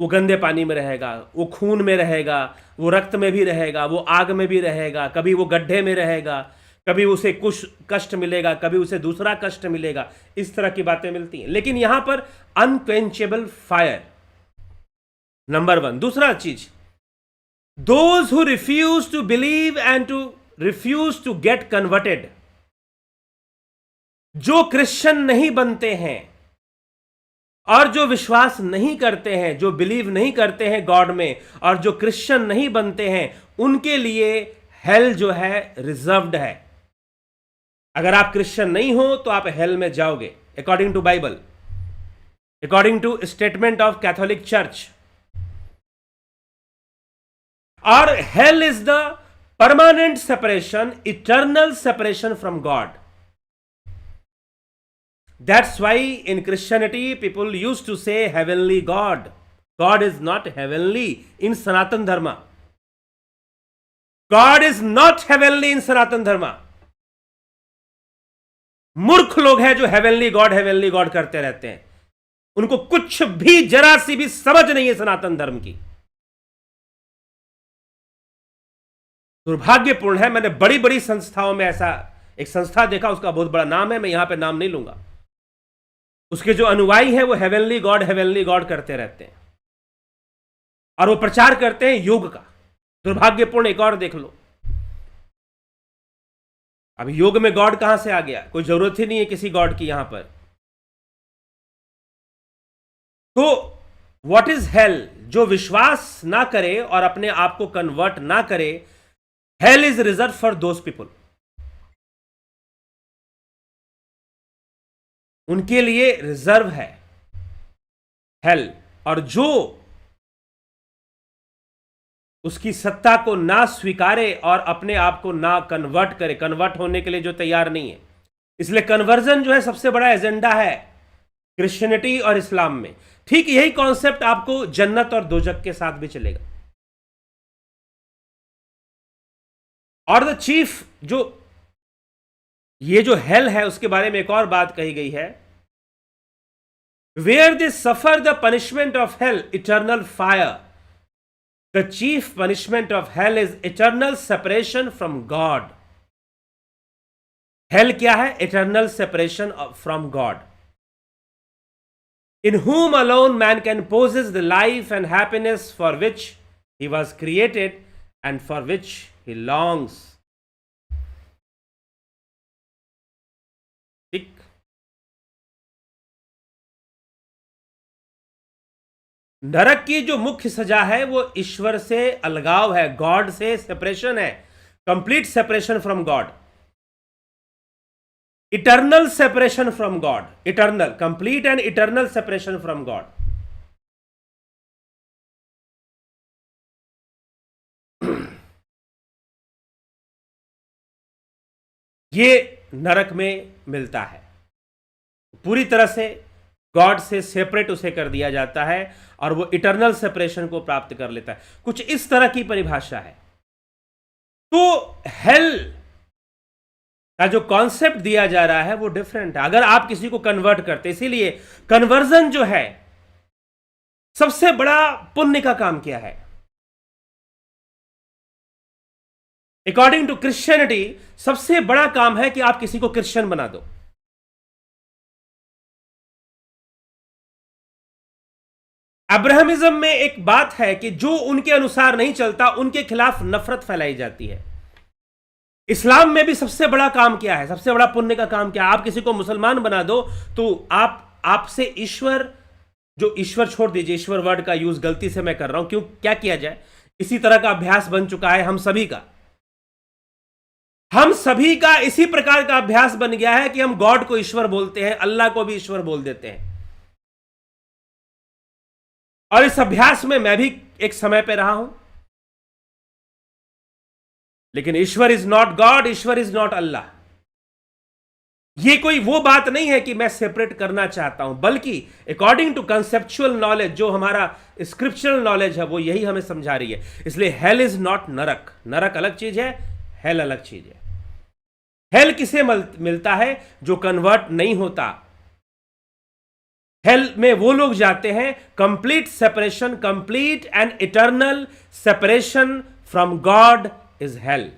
वो गंदे पानी में रहेगा, वो खून में रहेगा, वो रक्त में भी रहेगा, वो आग में भी रहेगा, कभी वो गड्ढे में रहेगा, कभी उसे कुछ कष्ट मिलेगा, कभी उसे दूसरा कष्ट मिलेगा, इस तरह की बातें मिलती हैं। लेकिन यहां पर अनक्वेंचेबल फायर, नंबर 1। दूसरा चीज, those who refuse to believe and to refuse to get converted, जो क्रिश्चियन नहीं बनते हैं और जो विश्वास नहीं करते हैं, जो बिलीव नहीं करते हैं गॉड में, और जो क्रिश्चियन नहीं बनते हैं, उनके लिए हेल जो है रिजर्व्ड है। अगर आप क्रिश्चियन नहीं हो तो आप हेल में जाओगे, according to Bible, according to statement of Catholic church. और hell is the permanent separation, eternal separation from God. That's why in Christianity people used to say heavenly God. God is not heavenly in Sanatan Dharma. God is not heavenly in Sanatan Dharma. मूर्ख लोग हैं जो heavenly God करते रहते हैं, उनको कुछ भी जरा सी भी समझ नहीं है सनातन धर्म की। दुर्भाग्यपूर्ण है। मैंने बड़ी बड़ी संस्थाओं में ऐसा एक संस्था देखा, उसका बहुत बड़ा नाम है, मैं यहां पे नाम नहीं लूंगा। उसके जो अनुयायी हैं वो हेवनली गॉड करते रहते हैं और वो प्रचार करते हैं योग का। दुर्भाग्यपूर्ण। एक और देख लो, अब योग में गॉड कहां से आ गया? कोई जरूरत ही नहीं है किसी गॉड की यहां पर। तो व्हाट इज हेल? जो विश्वास ना करे और अपने आप को कन्वर्ट ना करे, hell is reserve for those people. उनके लिए रिजर्व है हेल। और जो उसकी सत्ता को ना स्वीकारे और अपने आप को ना कन्वर्ट करे, कन्वर्ट होने के लिए जो तैयार नहीं है, इसलिए कन्वर्जन जो है सबसे बड़ा एजेंडा है क्रिश्चियनिटी और इस्लाम में। ठीक यही कॉन्सेप्ट आपको जन्नत और दोजक के साथ भी चलेगा। और द चीफ, जो ये जो हेल है उसके बारे में एक और बात कही गई है, where they suffer the punishment of hell, eternal fire. The chief punishment of hell is eternal separation from God. Hell क्या है? Eternal separation from God, in whom alone man can possess the life and happiness for which he was created and for which he longs. ठीक। नरक की जो मुख्य सजा है वो ईश्वर से अलगाव है, गॉड से सेपरेशन है, complete separation from God, eternal separation from God, eternal, complete and eternal separation from God. ये नरक में मिलता है, पूरी तरह से गॉड से सेपरेट उसे कर दिया जाता है और वो इटर्नल सेपरेशन को प्राप्त कर लेता है। कुछ इस तरह की परिभाषा है। तो हेल का जो कॉन्सेप्ट दिया जा रहा है वो डिफरेंट है अगर आप किसी को कन्वर्ट करते। इसीलिए कन्वर्जन जो है, सबसे बड़ा पुण्य का काम क्या है? अकॉर्डिंग टू क्रिश्चियनिटी सबसे बड़ा काम है कि आप किसी को क्रिश्चियन बना दो। अब्राहमिज्म में एक बात है कि जो उनके अनुसार नहीं चलता उनके खिलाफ नफरत फैलाई जाती है। इस्लाम में भी सबसे बड़ा काम क्या है, सबसे बड़ा पुण्य का काम क्या है? आप किसी को मुसलमान बना दो तो आपसे ईश्वर, जो ईश्वर छोड़ दीजिए, ईश्वर वर्ड का यूज गलती से मैं कर रहा हूं, क्यों, क्या किया जाए, इसी तरह का अभ्यास बन चुका है हम सभी का। हम सभी का इसी प्रकार का अभ्यास बन गया है कि हम गॉड को ईश्वर बोलते हैं, अल्लाह को भी ईश्वर बोल देते हैं। और इस अभ्यास में मैं भी एक समय पे रहा हूं। लेकिन Ishwar is not God, Ishwar is not Allah. ये कोई वो बात नहीं है कि मैं सेपरेट करना चाहता हूं, बल्कि अकॉर्डिंग टू कंसेप्चुअल नॉलेज, जो हमारा स्क्रिप्चरल नॉलेज है, वो यही हमें समझा रही है। इसलिए हेल इज नॉट नरक, नरक अलग चीज है, हेल अलग चीज है। हेल किसे मिलता है? जो कन्वर्ट नहीं होता। हेल में वो लोग जाते हैं, complete separation, complete and eternal separation from God is hello.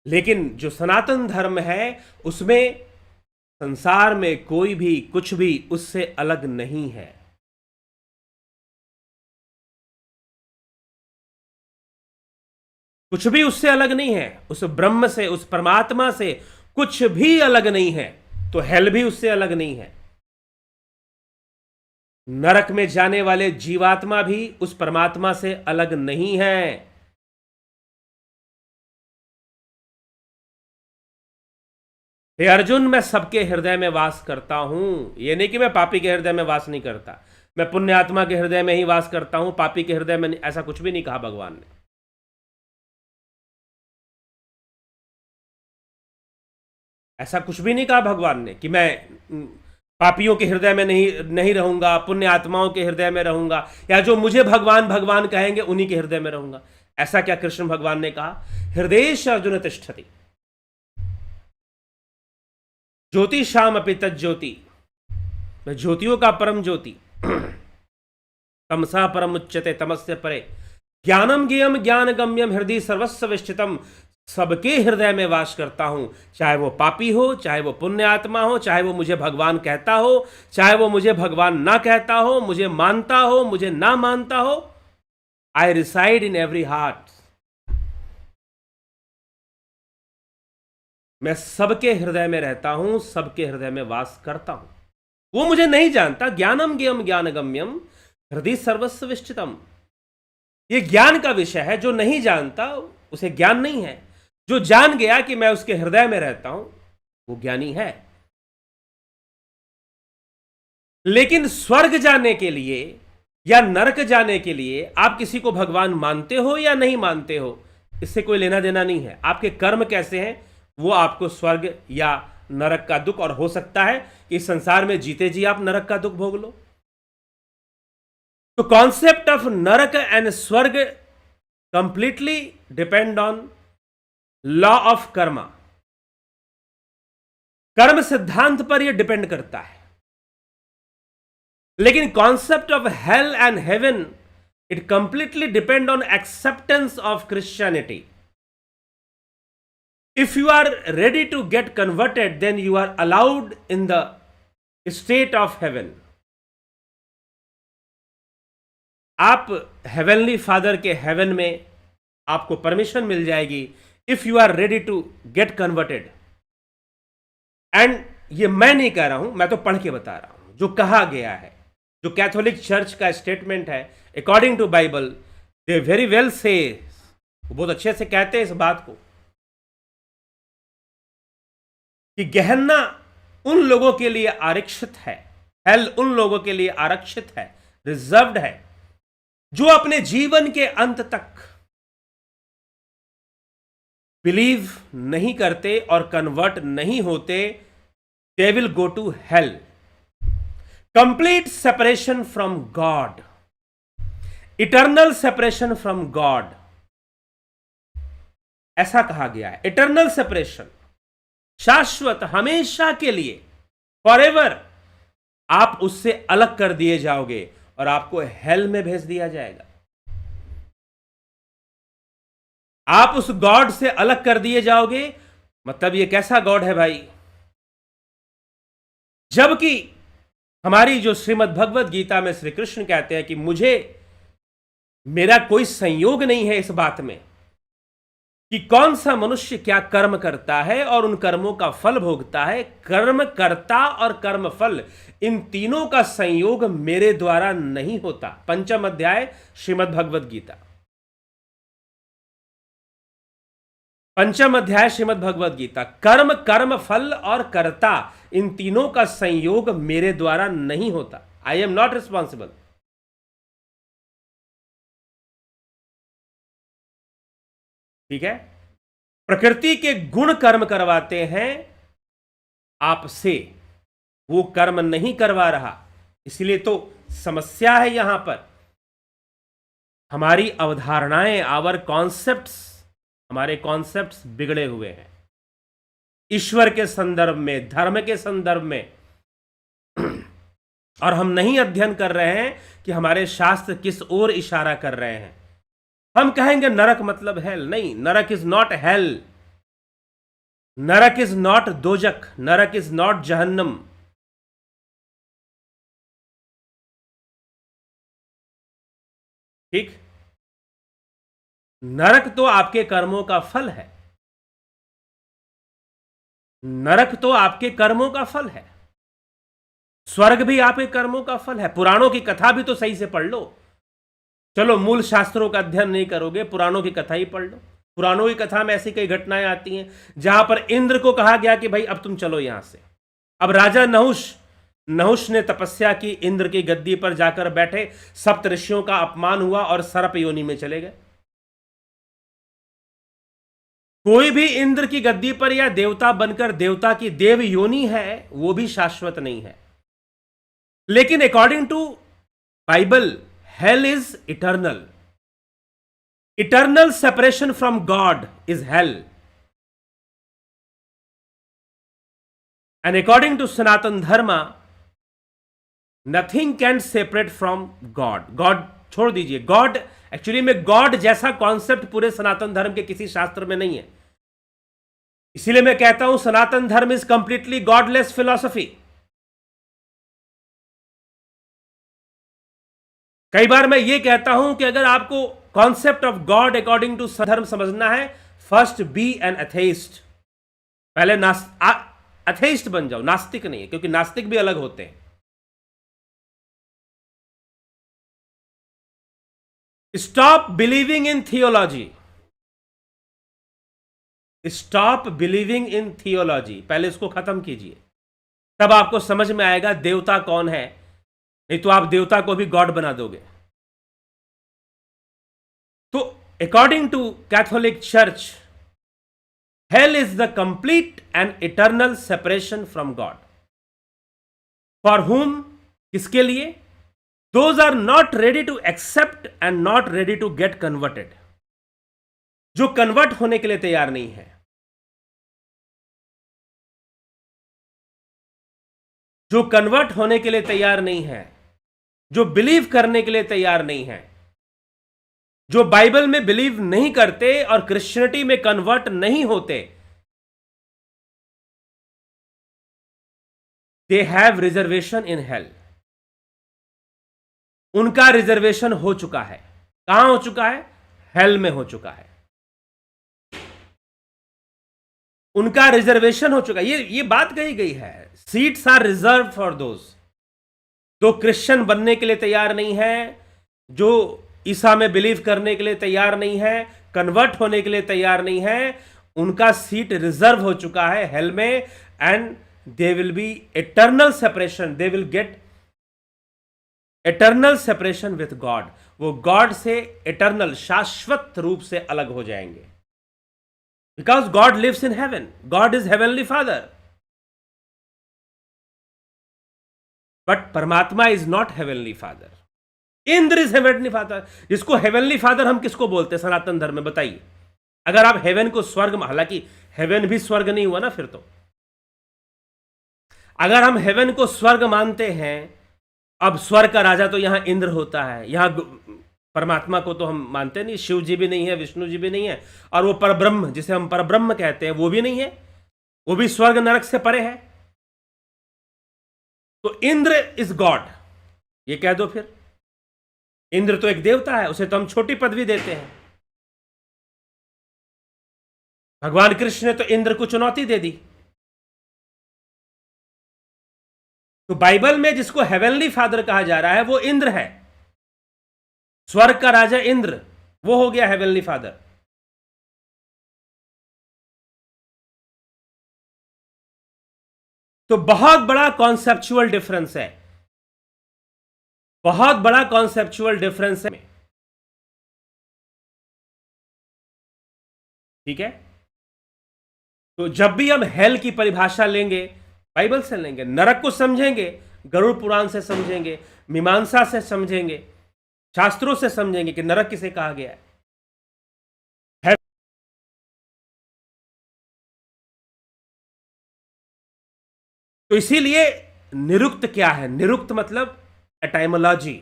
लेकिन जो सनातन धर्म है उसमें संसार में कोई भी कुछ भी उससे अलग नहीं है। कुछ भी उससे अलग नहीं है, उस ब्रह्म से, उस परमात्मा से कुछ भी अलग नहीं है। तो हेल भी उससे अलग नहीं है। नरक में जाने वाले जीवात्मा भी उस परमात्मा से अलग नहीं है। हे अर्जुन, मैं सबके हृदय में वास करता हूं। यह नहीं कि मैं पापी के हृदय में वास नहीं करता, मैं पुण्य आत्मा के हृदय में ही वास करता हूं, पापी के हृदय में ऐसा कुछ भी नहीं कहा भगवान ने। ऐसा कुछ भी नहीं कहा भगवान ने कि मैं पापियों के हृदय में नहीं रहूंगा, पुण्य आत्माओं के हृदय में रहूंगा, या जो मुझे भगवान भगवान कहेंगे उन्हीं के हृदय में रहूंगा। ऐसा क्या कृष्ण भगवान ने कहा? हृदयेश अर्जुन तिष्ठति ज्योतिषाम अपि तज्ज्योति, मैं ज्योतियों का परम ज्योति। तमसा परम उच्यते तमस्य परे, ज्ञानम ज्ञेयम ज्ञान गम्यम हृदय सर्वस्व विष्ठितम, सबके हृदय में वास करता हूं, चाहे वो पापी हो, चाहे वो पुण्य आत्मा हो, चाहे वो मुझे भगवान कहता हो, चाहे वो मुझे भगवान ना कहता हो, मुझे मानता हो, मुझे ना मानता हो। आई रिसाइड इन एवरी हार्ट। मैं सबके हृदय में रहता हूं, सबके हृदय में वास करता हूं। वो मुझे नहीं जानता, ज्ञानम ज्ञेयम ज्ञान गम्यम हृदय सर्वस्व विष्ठितम। ये ज्ञान का विषय है। जो नहीं जानता उसे ज्ञान नहीं है। जो जान गया कि मैं उसके हृदय में रहता हूं, वो ज्ञानी है। लेकिन स्वर्ग जाने के लिए या नरक जाने के लिए आप किसी को भगवान मानते हो या नहीं मानते हो, इससे कोई लेना देना नहीं है। आपके कर्म कैसे हैं वो आपको स्वर्ग या नरक का दुख, और हो सकता है कि इस संसार में जीते जी आप नरक का दुख भोग लो। तो कॉन्सेप्ट ऑफ नरक एंड स्वर्ग completely depend on law of Karma. कर्म सिद्धांत पर यह डिपेंड करता है। लेकिन concept of hell and heaven, it completely depend on acceptance of Christianity. If you are ready to get converted, then you are allowed in the state of heaven. आप heavenly father के heaven में आपको permission मिल जाएगी if you are ready to get converted. And ये मैं नहीं कह रहा हूं, मैं तो पढ़ के बता रहा हूं जो कहा गया है, जो कैथोलिक चर्च का स्टेटमेंट है according to Bible. They very well say, वो बहुत अच्छे से कहते हैं इस बात को कि गेहन्ना उन लोगों के लिए आरक्षित है, हेल उन लोगों के लिए आरक्षित है, रिजर्व्ड है, जो अपने जीवन के अंत तक बिलीव नहीं करते और कन्वर्ट नहीं होते। They will go to hell. Complete separation from God, eternal separation from God, ऐसा कहा गया है। इटर्नल सेपरेशन, शाश्वत, हमेशा के लिए, फॉरएवर आप उससे अलग कर दिए जाओगे और आपको हेल में भेज दिया जाएगा। आप उस गॉड से अलग कर दिए जाओगे। मतलब ये कैसा गॉड है भाई? जबकि हमारी जो श्रीमद् भगवद गीता में श्री कृष्ण कहते हैं कि मुझे मेरा कोई संयोग नहीं है इस बात में कि कौन सा मनुष्य क्या कर्म करता है और उन कर्मों का फल भोगता है। कर्म कर्ता और कर्म फल, इन तीनों का संयोग मेरे द्वारा नहीं होता। पंचम अध्याय श्रीमद् भगवद गीता, पंचम अध्याय श्रीमद् भगवद गीता। कर्म, कर्म फल और कर्ता, इन तीनों का संयोग मेरे द्वारा नहीं होता। I am not responsible. ठीक है, प्रकृति के गुण कर्म करवाते हैं आपसे, वो कर्म नहीं करवा रहा, इसलिए तो समस्या है यहां पर। हमारी अवधारणाएं, आवर कॉन्सेप्ट्स, हमारे कॉन्सेप्ट्स बिगड़े हुए हैं ईश्वर के संदर्भ में, धर्म के संदर्भ में। और हम नहीं अध्ययन कर रहे हैं कि हमारे शास्त्र किस ओर इशारा कर रहे हैं। हम कहेंगे नरक मतलब हेल, नहीं, नरक इज नॉट हेल, नरक इज नॉट दोजक, नरक इज नॉट जहन्नम। ठीक, नरक तो आपके कर्मों का फल है, नरक तो आपके कर्मों का फल है, स्वर्ग भी आपके कर्मों का फल है। पुराणों की कथा भी तो सही से पढ़ लो। चलो, मूल शास्त्रों का अध्ययन नहीं करोगे, पुराणों की कथा ही पढ़ लो। पुराणों की कथा में ऐसी कई घटनाएं आती हैं जहां पर इंद्र को कहा गया कि भाई अब तुम चलो यहां से। अब राजा नहुष ने तपस्या की, इंद्र की गद्दी पर जाकर बैठे, सप्त ऋषियों का अपमान हुआ और सर्प योनि में चले गए। कोई भी इंद्र की गद्दी पर या देवता बनकर देवता की देव योनि है, वो भी शाश्वत नहीं है। लेकिन according to Bible, hell is eternal. Eternal separation from God is hell. And according to Sanatan Dharma, nothing can separate from God. God छोड़ दीजिए, गॉड एक्चुअली में, गॉड जैसा कॉन्सेप्ट पूरे सनातन धर्म के किसी शास्त्र में नहीं है। इसीलिए मैं कहता हूं सनातन धर्म इज कंप्लीटली गॉडलेस फिलॉसफी। कई बार मैं ये कहता हूं कि अगर आपको concept of God according to धर्म समझना है, फर्स्ट बी एन एथेइस्ट। पहले एथेइस्ट बन जाओ, नास्तिक नहीं है, क्योंकि नास्तिक भी अलग होते हैं। Stop believing in theology, stop believing in theology, पहले इसको खत्म कीजिए, तब आपको समझ में आएगा देवता कौन है। नहीं तो आप देवता को भी गॉड बना दोगे। तो according to Catholic church, hell is the complete and eternal separation from God. For whom, किसके लिए? Those are not ready to accept and not ready to get converted. जो कन्वर्ट होने के लिए तैयार नहीं है, जो कन्वर्ट होने के लिए तैयार नहीं है, जो बिलीव करने के लिए तैयार नहीं है, जो बाइबल में बिलीव नहीं करते और क्रिश्चियनिटी में कन्वर्ट नहीं होते, they have reservation in hell. उनका रिजर्वेशन हो चुका है। कहां हो चुका है? हेल में हो चुका है। उनका रिजर्वेशन हो चुका है। ये बात कही गई है, seats are reserve for those. जो क्रिश्चियन बनने के लिए तैयार नहीं है, जो ईसा में बिलीव करने के लिए तैयार नहीं है, कन्वर्ट होने के लिए तैयार नहीं है, उनका सीट रिजर्व हो चुका है हेल में। And they will be eternal separation, they will get eternal separation with God. वो गॉड से एटर्नल, शाश्वत रूप से अलग हो जाएंगे। Because God lives in heaven, God is heavenly father. But परमात्मा is not heavenly father, Indra is heavenly father. जिसको हेवनली फादर हम किसको बोलते हैं सनातन धर्म में? बताइए। अगर आप हेवन को स्वर्ग, हालांकि हेवन भी स्वर्ग नहीं हुआ ना फिर तो। अगर हम हेवन को स्वर्ग मानते हैं, अब स्वर्ग का राजा तो यहां इंद्र होता है, यहां परमात्मा को तो हम मानते नहीं, शिव जी भी नहीं है, विष्णु जी भी नहीं है, और वो परब्रह्म जिसे हम परब्रह्म कहते हैं वो भी नहीं है, वो भी स्वर्ग नरक से परे है। तो इंद्र इज गॉड, ये कह दो फिर। इंद्र तो एक देवता है, उसे तो हम छोटी पदवी देते हैं। भगवान कृष्ण ने तो इंद्र को चुनौती दे दी। तो बाइबल में जिसको हेवनली फादर कहा जा रहा है वो इंद्र है, स्वर्ग का राजा इंद्र, वो हो गया हेवनली फादर। तो बहुत बड़ा कॉन्सेप्चुअल डिफरेंस है, बहुत बड़ा कॉन्सेप्चुअल डिफरेंस है, ठीक है। तो जब भी हम हेल की परिभाषा लेंगे बाइबल से लेंगे, नरक को समझेंगे गरुड़ पुराण से समझेंगे, मीमांसा से समझेंगे, शास्त्रों से समझेंगे कि नरक किसे कहा गया है। तो इसीलिए निरुक्त क्या है? निरुक्त मतलब एटाइमोलॉजी,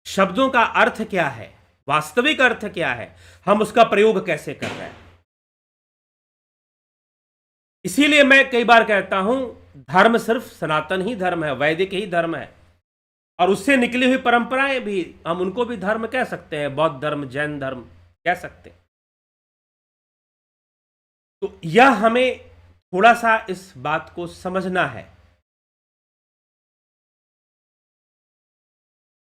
शब्दों का अर्थ क्या है, वास्तविक अर्थ क्या है, हम उसका प्रयोग कैसे कर रहे हैं। इसीलिए मैं कई बार कहता हूं धर्म सिर्फ सनातन ही धर्म है, वैदिक ही धर्म है, और उससे निकली हुई परंपराएं भी हम उनको भी धर्म कह सकते हैं, बौद्ध धर्म, जैन धर्म कह सकते हैं। तो यह हमें थोड़ा सा इस बात को समझना है।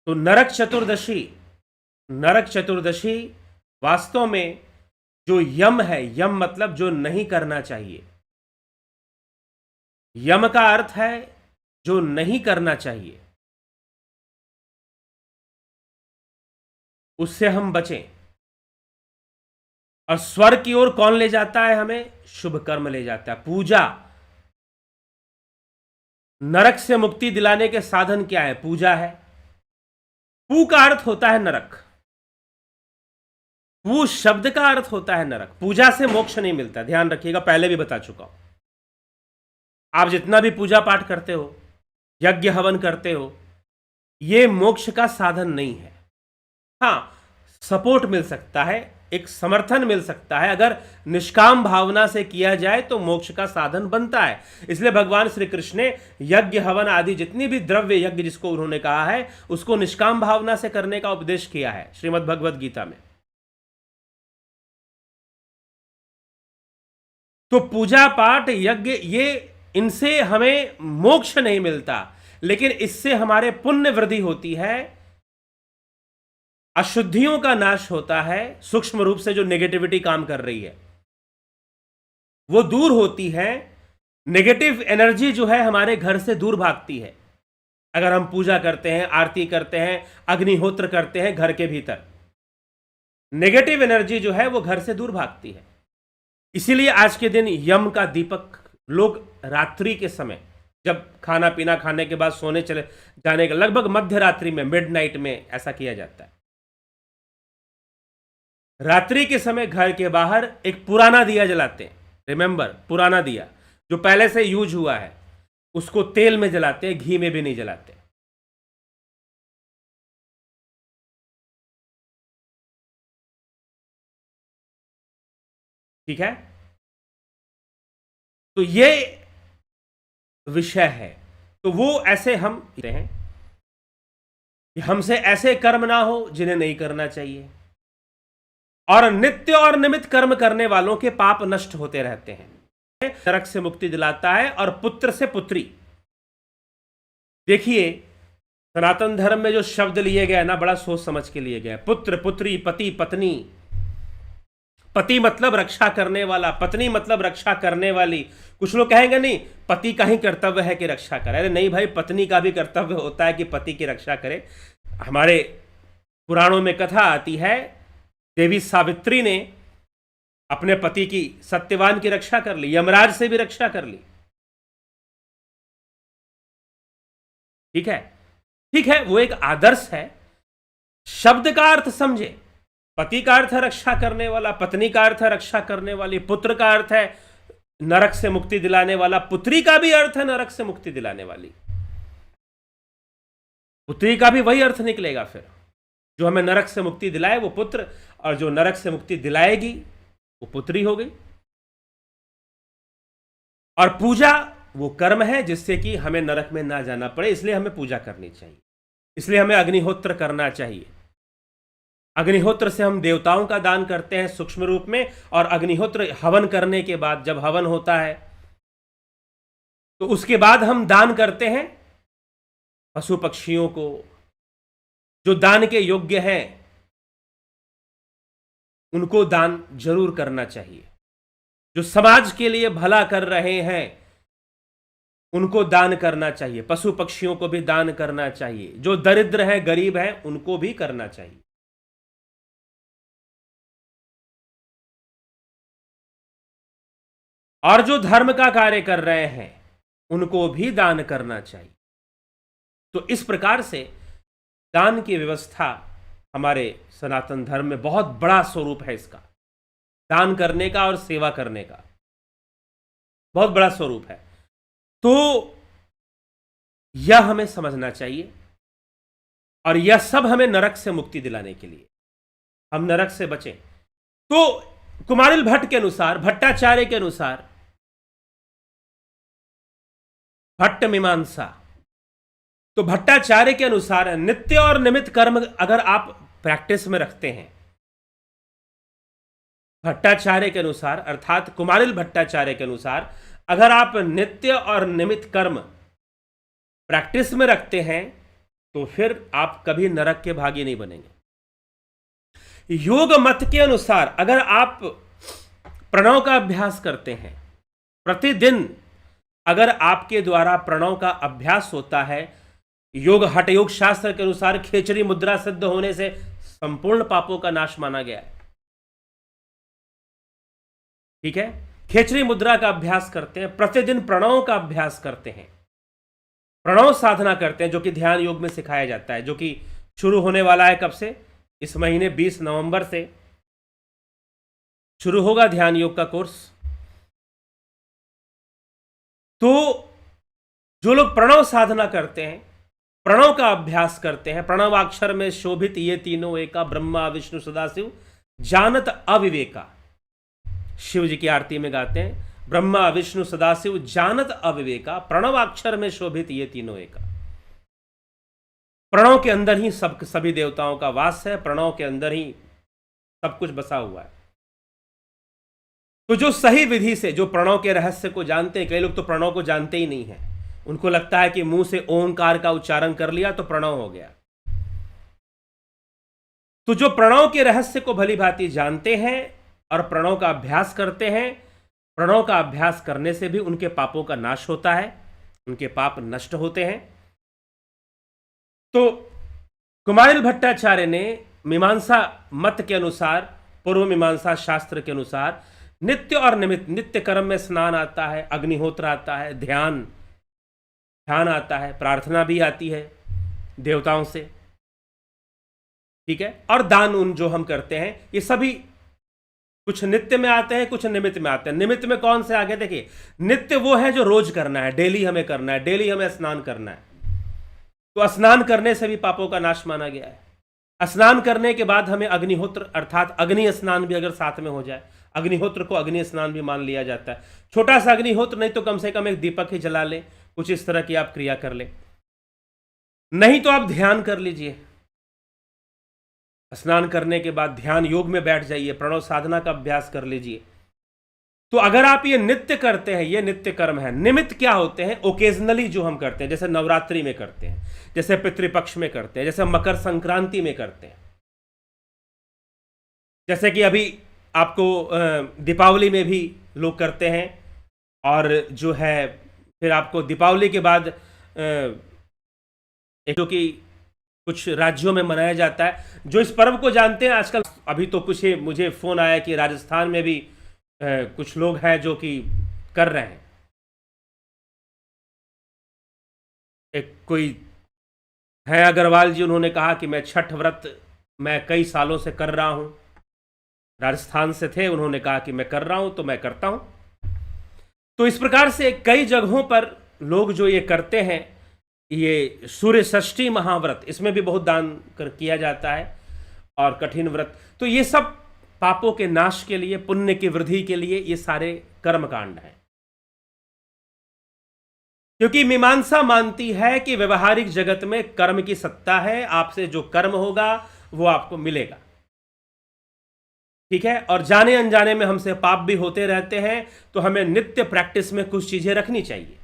तो नरक चतुर्दशी, नरक चतुर्दशी वास्तव में जो यम है, यम मतलब जो नहीं करना चाहिए, यम का अर्थ है जो नहीं करना चाहिए, उससे हम बचें। और स्वर्ग की ओर कौन ले जाता है हमें? शुभ कर्म ले जाता है, पूजा। नरक से मुक्ति दिलाने के साधन क्या है? पूजा है। पू का अर्थ होता है नरक, पू शब्द का अर्थ होता है नरक। पूजा से मोक्ष नहीं मिलता, ध्यान रखिएगा, पहले भी बता चुका हूं। आप जितना भी पूजा पाठ करते हो, यज्ञ हवन करते हो, यह मोक्ष का साधन नहीं है। हां, सपोर्ट मिल सकता है, एक समर्थन मिल सकता है, अगर निष्काम भावना से किया जाए तो मोक्ष का साधन बनता है। इसलिए भगवान श्री कृष्ण ने यज्ञ हवन आदि जितनी भी द्रव्य यज्ञ जिसको उन्होंने कहा है उसको निष्काम भावना से करने का उपदेश किया है श्रीमद् भगवद गीता में। तो पूजा पाठ यज्ञ ये इनसे हमें मोक्ष नहीं मिलता, लेकिन इससे हमारे पुण्य वृद्धि होती है, अशुद्धियों का नाश होता है, सूक्ष्म रूप से जो नेगेटिविटी काम कर रही है वो दूर होती है, नेगेटिव एनर्जी जो है हमारे घर से दूर भागती है अगर हम पूजा करते हैं, आरती करते हैं, अग्निहोत्र करते हैं घर के भीतर, नेगेटिव एनर्जी जो है वो घर से दूर भागती है। इसीलिए आज के दिन यम का दीपक लोग रात्रि के समय जब खाना पीना खाने के बाद सोने चले जाने के लगभग मध्य रात्रि में, मिडनाइट में ऐसा किया जाता है। रात्रि के समय घर के बाहर एक पुराना दिया जलाते हैं, रिमेंबर, पुराना दिया जो पहले से यूज हुआ है, उसको तेल में जलाते हैं, घी में भी नहीं जलाते। ठीक है, तो ये विषय है। तो वो ऐसे हम कहते हैं कि हमसे ऐसे कर्म ना हो जिन्हें नहीं करना चाहिए, और नित्य और निमित्त कर्म करने वालों के पाप नष्ट होते रहते हैं। नरक से मुक्ति दिलाता है और पुत्र से पुत्री। देखिए सनातन धर्म में जो शब्द लिए गए ना, बड़ा सोच समझ के लिए गए। पुत्र, पुत्री, पति, पत्नी। पति मतलब रक्षा करने वाला, पत्नी मतलब रक्षा करने वाली। कुछ लोग कहेंगे नहीं, पति का ही कर्तव्य है कि रक्षा करे। अरे नहीं भाई, पत्नी का भी कर्तव्य होता है कि पति की रक्षा करे। हमारे पुराणों में कथा आती है, देवी सावित्री ने अपने पति की, सत्यवान की रक्षा कर ली, यमराज से भी रक्षा कर ली। ठीक है, ठीक है, वो एक आदर्श है। शब्द का अर्थ समझे। पति का अर्थ है रक्षा करने वाला, पत्नी का अर्थ है रक्षा करने वाली, पुत्र का अर्थ है नरक से मुक्ति दिलाने वाला, पुत्री का भी अर्थ है नरक से मुक्ति दिलाने वाली। पुत्री का भी वही अर्थ निकलेगा फिर, जो हमें नरक से मुक्ति दिलाए वो पुत्र, और जो नरक से मुक्ति दिलाएगी वो पुत्री हो गई। और पूजा वो कर्म है जिससे कि हमें नरक में ना जाना पड़े, इसलिए हमें पूजा करनी चाहिए, इसलिए हमें अग्निहोत्र करना चाहिए। अग्निहोत्र से हम देवताओं का दान करते हैं सूक्ष्म रूप में, और अग्निहोत्र हवन करने के बाद, जब हवन होता है तो उसके बाद हम दान करते हैं पशु पक्षियों को, जो दान के योग्य हैं उनको दान जरूर करना चाहिए। जो समाज के लिए भला कर रहे हैं उनको दान करना चाहिए, पशु पक्षियों को भी दान करना चाहिए, जो दरिद्र है गरीब है उनको भी करना चाहिए। और जो धर्म का कार्य कर रहे हैं उनको भी दान करना चाहिए। तो इस प्रकार से दान की व्यवस्था हमारे सनातन धर्म में बहुत बड़ा स्वरूप है इसका, दान करने का और सेवा करने का बहुत बड़ा स्वरूप है। तो यह हमें समझना चाहिए, और यह सब हमें नरक से मुक्ति दिलाने के लिए, हम नरक से बचें। तो कुमारिल भट्ट के अनुसार, भट्टाचार्य के अनुसार, भट्ट मीमांसा, तो भट्टाचार्य के अनुसार नित्य और निमित्त कर्म अगर आप प्रैक्टिस में रखते हैं, भट्टाचार्य के अनुसार अर्थात कुमारिल भट्टाचार्य के अनुसार अगर आप नित्य और निमित्त कर्म प्रैक्टिस में रखते हैं तो फिर आप कभी नरक के भागी नहीं बनेंगे। योग मत के अनुसार अगर आप प्रणव का अभ्यास करते हैं प्रतिदिन, अगर आपके द्वारा प्रणव का अभ्यास होता है, योग हठ योग शास्त्र के अनुसार खेचरी मुद्रा सिद्ध होने से संपूर्ण पापों का नाश माना गया है। ठीक है, खेचरी मुद्रा का अभ्यास करते हैं, प्रतिदिन प्रणव का अभ्यास करते हैं, प्रणव साधना करते हैं, जो कि ध्यान योग में सिखाया जाता है, जो कि शुरू होने वाला है कब से, इस महीने 20 नवंबर से शुरू होगा ध्यान योग का कोर्स। तो जो लोग प्रणव साधना करते हैं, प्रणव का अभ्यास करते हैं, प्रणवाक्षर में शोभित ये तीनों एका, ब्रह्मा विष्णु सदाशिव जानत अविवेका, शिव जी की आरती में गाते हैं, ब्रह्मा विष्णु सदाशिव जानत अविवेका, प्रणवाक्षर में शोभित ये तीनों एका। प्रणव के अंदर ही सभी देवताओं का वास है, प्रणव के अंदर ही सब कुछ बसा हुआ है। तो जो सही विधि से, जो प्रणव के रहस्य को जानते हैं, कई लोग तो प्रणव को जानते ही नहीं है, उनको लगता है कि मुंह से ओंकार का उच्चारण कर लिया तो प्रणव हो गया। तो जो प्रणव के रहस्य को भली भांति जानते हैं और प्रणव का अभ्यास करते हैं, प्रणव का अभ्यास करने से भी उनके पापों का नाश होता है, उनके पाप नष्ट होते हैं। तो कुमारिल भट्टाचार्य ने मीमांसा मत के अनुसार, पूर्व मीमांसा शास्त्र के अनुसार नित्य और निमित्त, नित्य कर्म में स्नान आता है, अग्निहोत्र आता है, ध्यान आता है, प्रार्थना भी आती है देवताओं से, ठीक है, और दान उन जो हम करते हैं, ये सभी कुछ नित्य में आते हैं, कुछ निमित्त में आते हैं। निमित्त में कौन से आगे देखिए, नित्य वो है जो रोज करना है, डेली हमें करना है, डेली हमें स्नान करना है। तो स्नान करने से भी पापों का नाश माना गया है। स्नान करने के बाद हमें अग्निहोत्र अर्थात अग्नि स्नान भी अगर साथ में हो जाए, अग्निहोत्र को अग्नि स्नान भी मान लिया जाता है। छोटा सा अग्निहोत्र नहीं तो कम से कम एक दीपक ही जला ले, कुछ इस तरह की आप क्रिया कर ले, नहीं तो आप ध्यान कर लीजिए। स्नान करने के बाद ध्यान योग में बैठ जाइए, प्रणव साधना का अभ्यास कर लीजिए। तो अगर आप ये नित्य करते हैं, ये नित्य कर्म है। निमित्त क्या होते हैं? ओकेजनली जो हम करते हैं, जैसे नवरात्रि में करते हैं, जैसे पितृपक्ष में करते हैं, जैसे मकर संक्रांति में करते हैं, जैसे कि अभी आपको दीपावली में भी लोग करते हैं, और जो है फिर आपको दीपावली के बाद जो कि कुछ राज्यों में मनाया जाता है, जो इस पर्व को जानते हैं आजकल। अभी तो कुछ मुझे फ़ोन आया कि राजस्थान में भी कुछ लोग हैं जो कि कर रहे हैं। एक कोई है अग्रवाल जी, उन्होंने कहा कि मैं छठ व्रत मैं कई सालों से कर रहा हूँ, राजस्थान से थे, उन्होंने कहा कि मैं कर रहा हूँ तो मैं करता हूँ। तो इस प्रकार से कई जगहों पर लोग जो ये करते हैं, ये सूर्य षष्ठी महाव्रत, इसमें भी बहुत दान किया जाता है, और कठिन व्रत। तो ये सब पापों के नाश के लिए, पुण्य की वृद्धि के लिए ये सारे कर्मकांड हैं। क्योंकि मीमांसा मानती है कि व्यवहारिक जगत में कर्म की सत्ता है, आपसे जो कर्म होगा वो आपको मिलेगा, ठीक है। और जाने अनजाने में हमसे पाप भी होते रहते हैं, तो हमें नित्य प्रैक्टिस में कुछ चीजें रखनी चाहिए,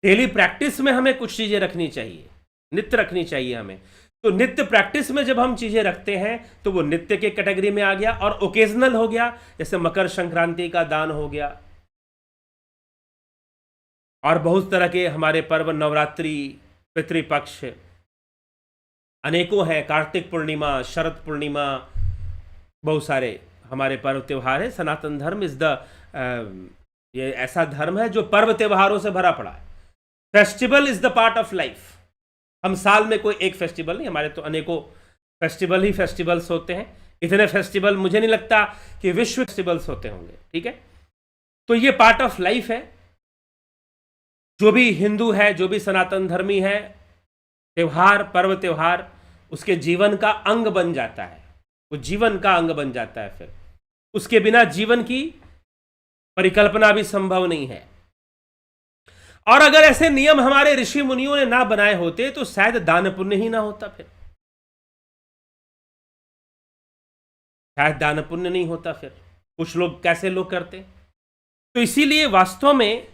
डेली प्रैक्टिस में हमें कुछ चीजें रखनी चाहिए, नित्य रखनी चाहिए हमें। तो नित्य प्रैक्टिस में जब हम चीजें रखते हैं तो वो नित्य के कैटेगरी में आ गया, और ओकेजनल हो गया, जैसे मकर संक्रांति का दान हो गया, और बहुत तरह के हमारे पर्व, नवरात्रि, पितृपक्ष, अनेकों हैं, कार्तिक पूर्णिमा, शरद पूर्णिमा, बहुत सारे हमारे पर्व त्योहार है। सनातन धर्म इज द ये ऐसा धर्म है जो पर्व त्योहारों से भरा पड़ा है। Festival is the part of life. हम साल में कोई एक फेस्टिवल नहीं, हमारे तो अनेकों फेस्टिवल ही फेस्टिवल्स होते हैं। इतने फेस्टिवल मुझे नहीं लगता कि विश्व फेस्टिवल्स होते होंगे, ठीक है। तो ये पार्ट ऑफ लाइफ है। जो भी हिंदू है, जो भी सनातन धर्मी है, त्योहार, पर्व त्योहार उसके जीवन का अंग बन जाता है, वो जीवन का अंग बन जाता है। फिर उसके बिना जीवन की परिकल्पना भी संभव नहीं है। और अगर ऐसे नियम हमारे ऋषि मुनियों ने ना बनाए होते तो शायद दान पुण्य ही ना होता, फिर शायद दान पुण्य नहीं होता। फिर कुछ लोग कैसे लोग करते। तो इसीलिए वास्तव में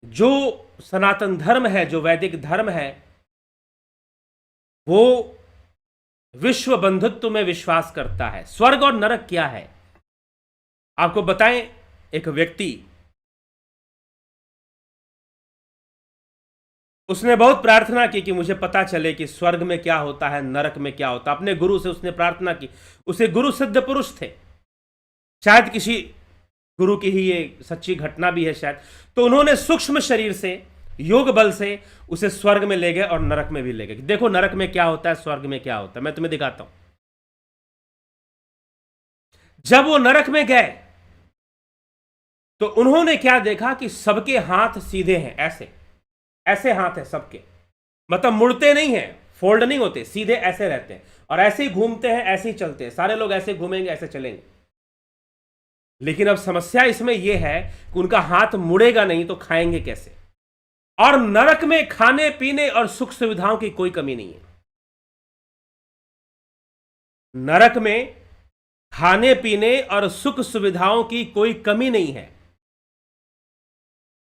जो सनातन धर्म है, जो वैदिक धर्म है, वो विश्व बंधुत्व में विश्वास करता है। स्वर्ग और नरक क्या है आपको बताएं। एक व्यक्ति, उसने बहुत प्रार्थना की कि मुझे पता चले कि स्वर्ग में क्या होता है, नरक में क्या होता है। अपने गुरु से उसने प्रार्थना की। उसे गुरु सिद्ध पुरुष थे, शायद किसी गुरु की ही ये सच्ची घटना भी है शायद। तो उन्होंने सूक्ष्म शरीर से, योग बल से उसे स्वर्ग में ले गए और नरक में भी ले गए। देखो नरक में क्या होता है, स्वर्ग में क्या होता है, मैं तुम्हें दिखाता हूं। जब वो नरक में गए तो उन्होंने क्या देखा कि सबके हाथ सीधे हैं, ऐसे ऐसे हाथ हैं सबके, मतलब मुड़ते नहीं हैं, फोल्ड नहीं होते, सीधे ऐसे रहते हैं, और ऐसे ही घूमते हैं, ऐसे ही चलते हैं। सारे लोग ऐसे घूमेंगे, ऐसे चलेंगे। लेकिन अब समस्या इसमें यह है कि उनका हाथ मुड़ेगा नहीं तो खाएंगे कैसे। और नरक में खाने पीने और सुख सुविधाओं की कोई कमी नहीं है। नरक में खाने पीने और सुख सुविधाओं की कोई कमी नहीं है।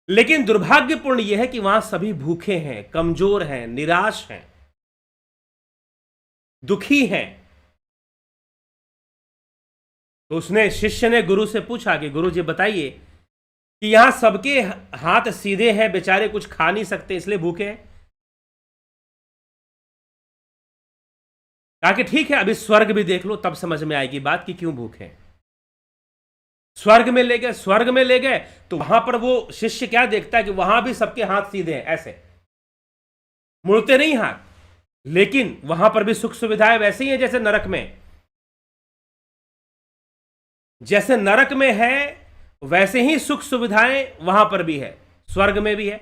लेकिन दुर्भाग्यपूर्ण यह है कि वहां सभी भूखे हैं, कमजोर हैं, निराश हैं, दुखी हैं। तो उसने, शिष्य ने गुरु से पूछा कि गुरु जी बताइए कि यहां सबके हाथ सीधे हैं, बेचारे कुछ खा नहीं सकते इसलिए भूखे हैं। कहा कि ठीक है, अभी स्वर्ग भी देख लो तब समझ में आएगी बात कि क्यों भूखे हैं। स्वर्ग में ले गए, स्वर्ग में ले गए तो वहां पर वो शिष्य क्या देखता है कि वहां भी सबके हाथ सीधे हैं, ऐसे मुड़ते नहीं हाथ, लेकिन वहां पर भी सुख सुविधाएं वैसे ही हैं जैसे नरक में। जैसे नरक में है वैसे ही सुख सुविधाएं वहां पर भी है, स्वर्ग में भी है।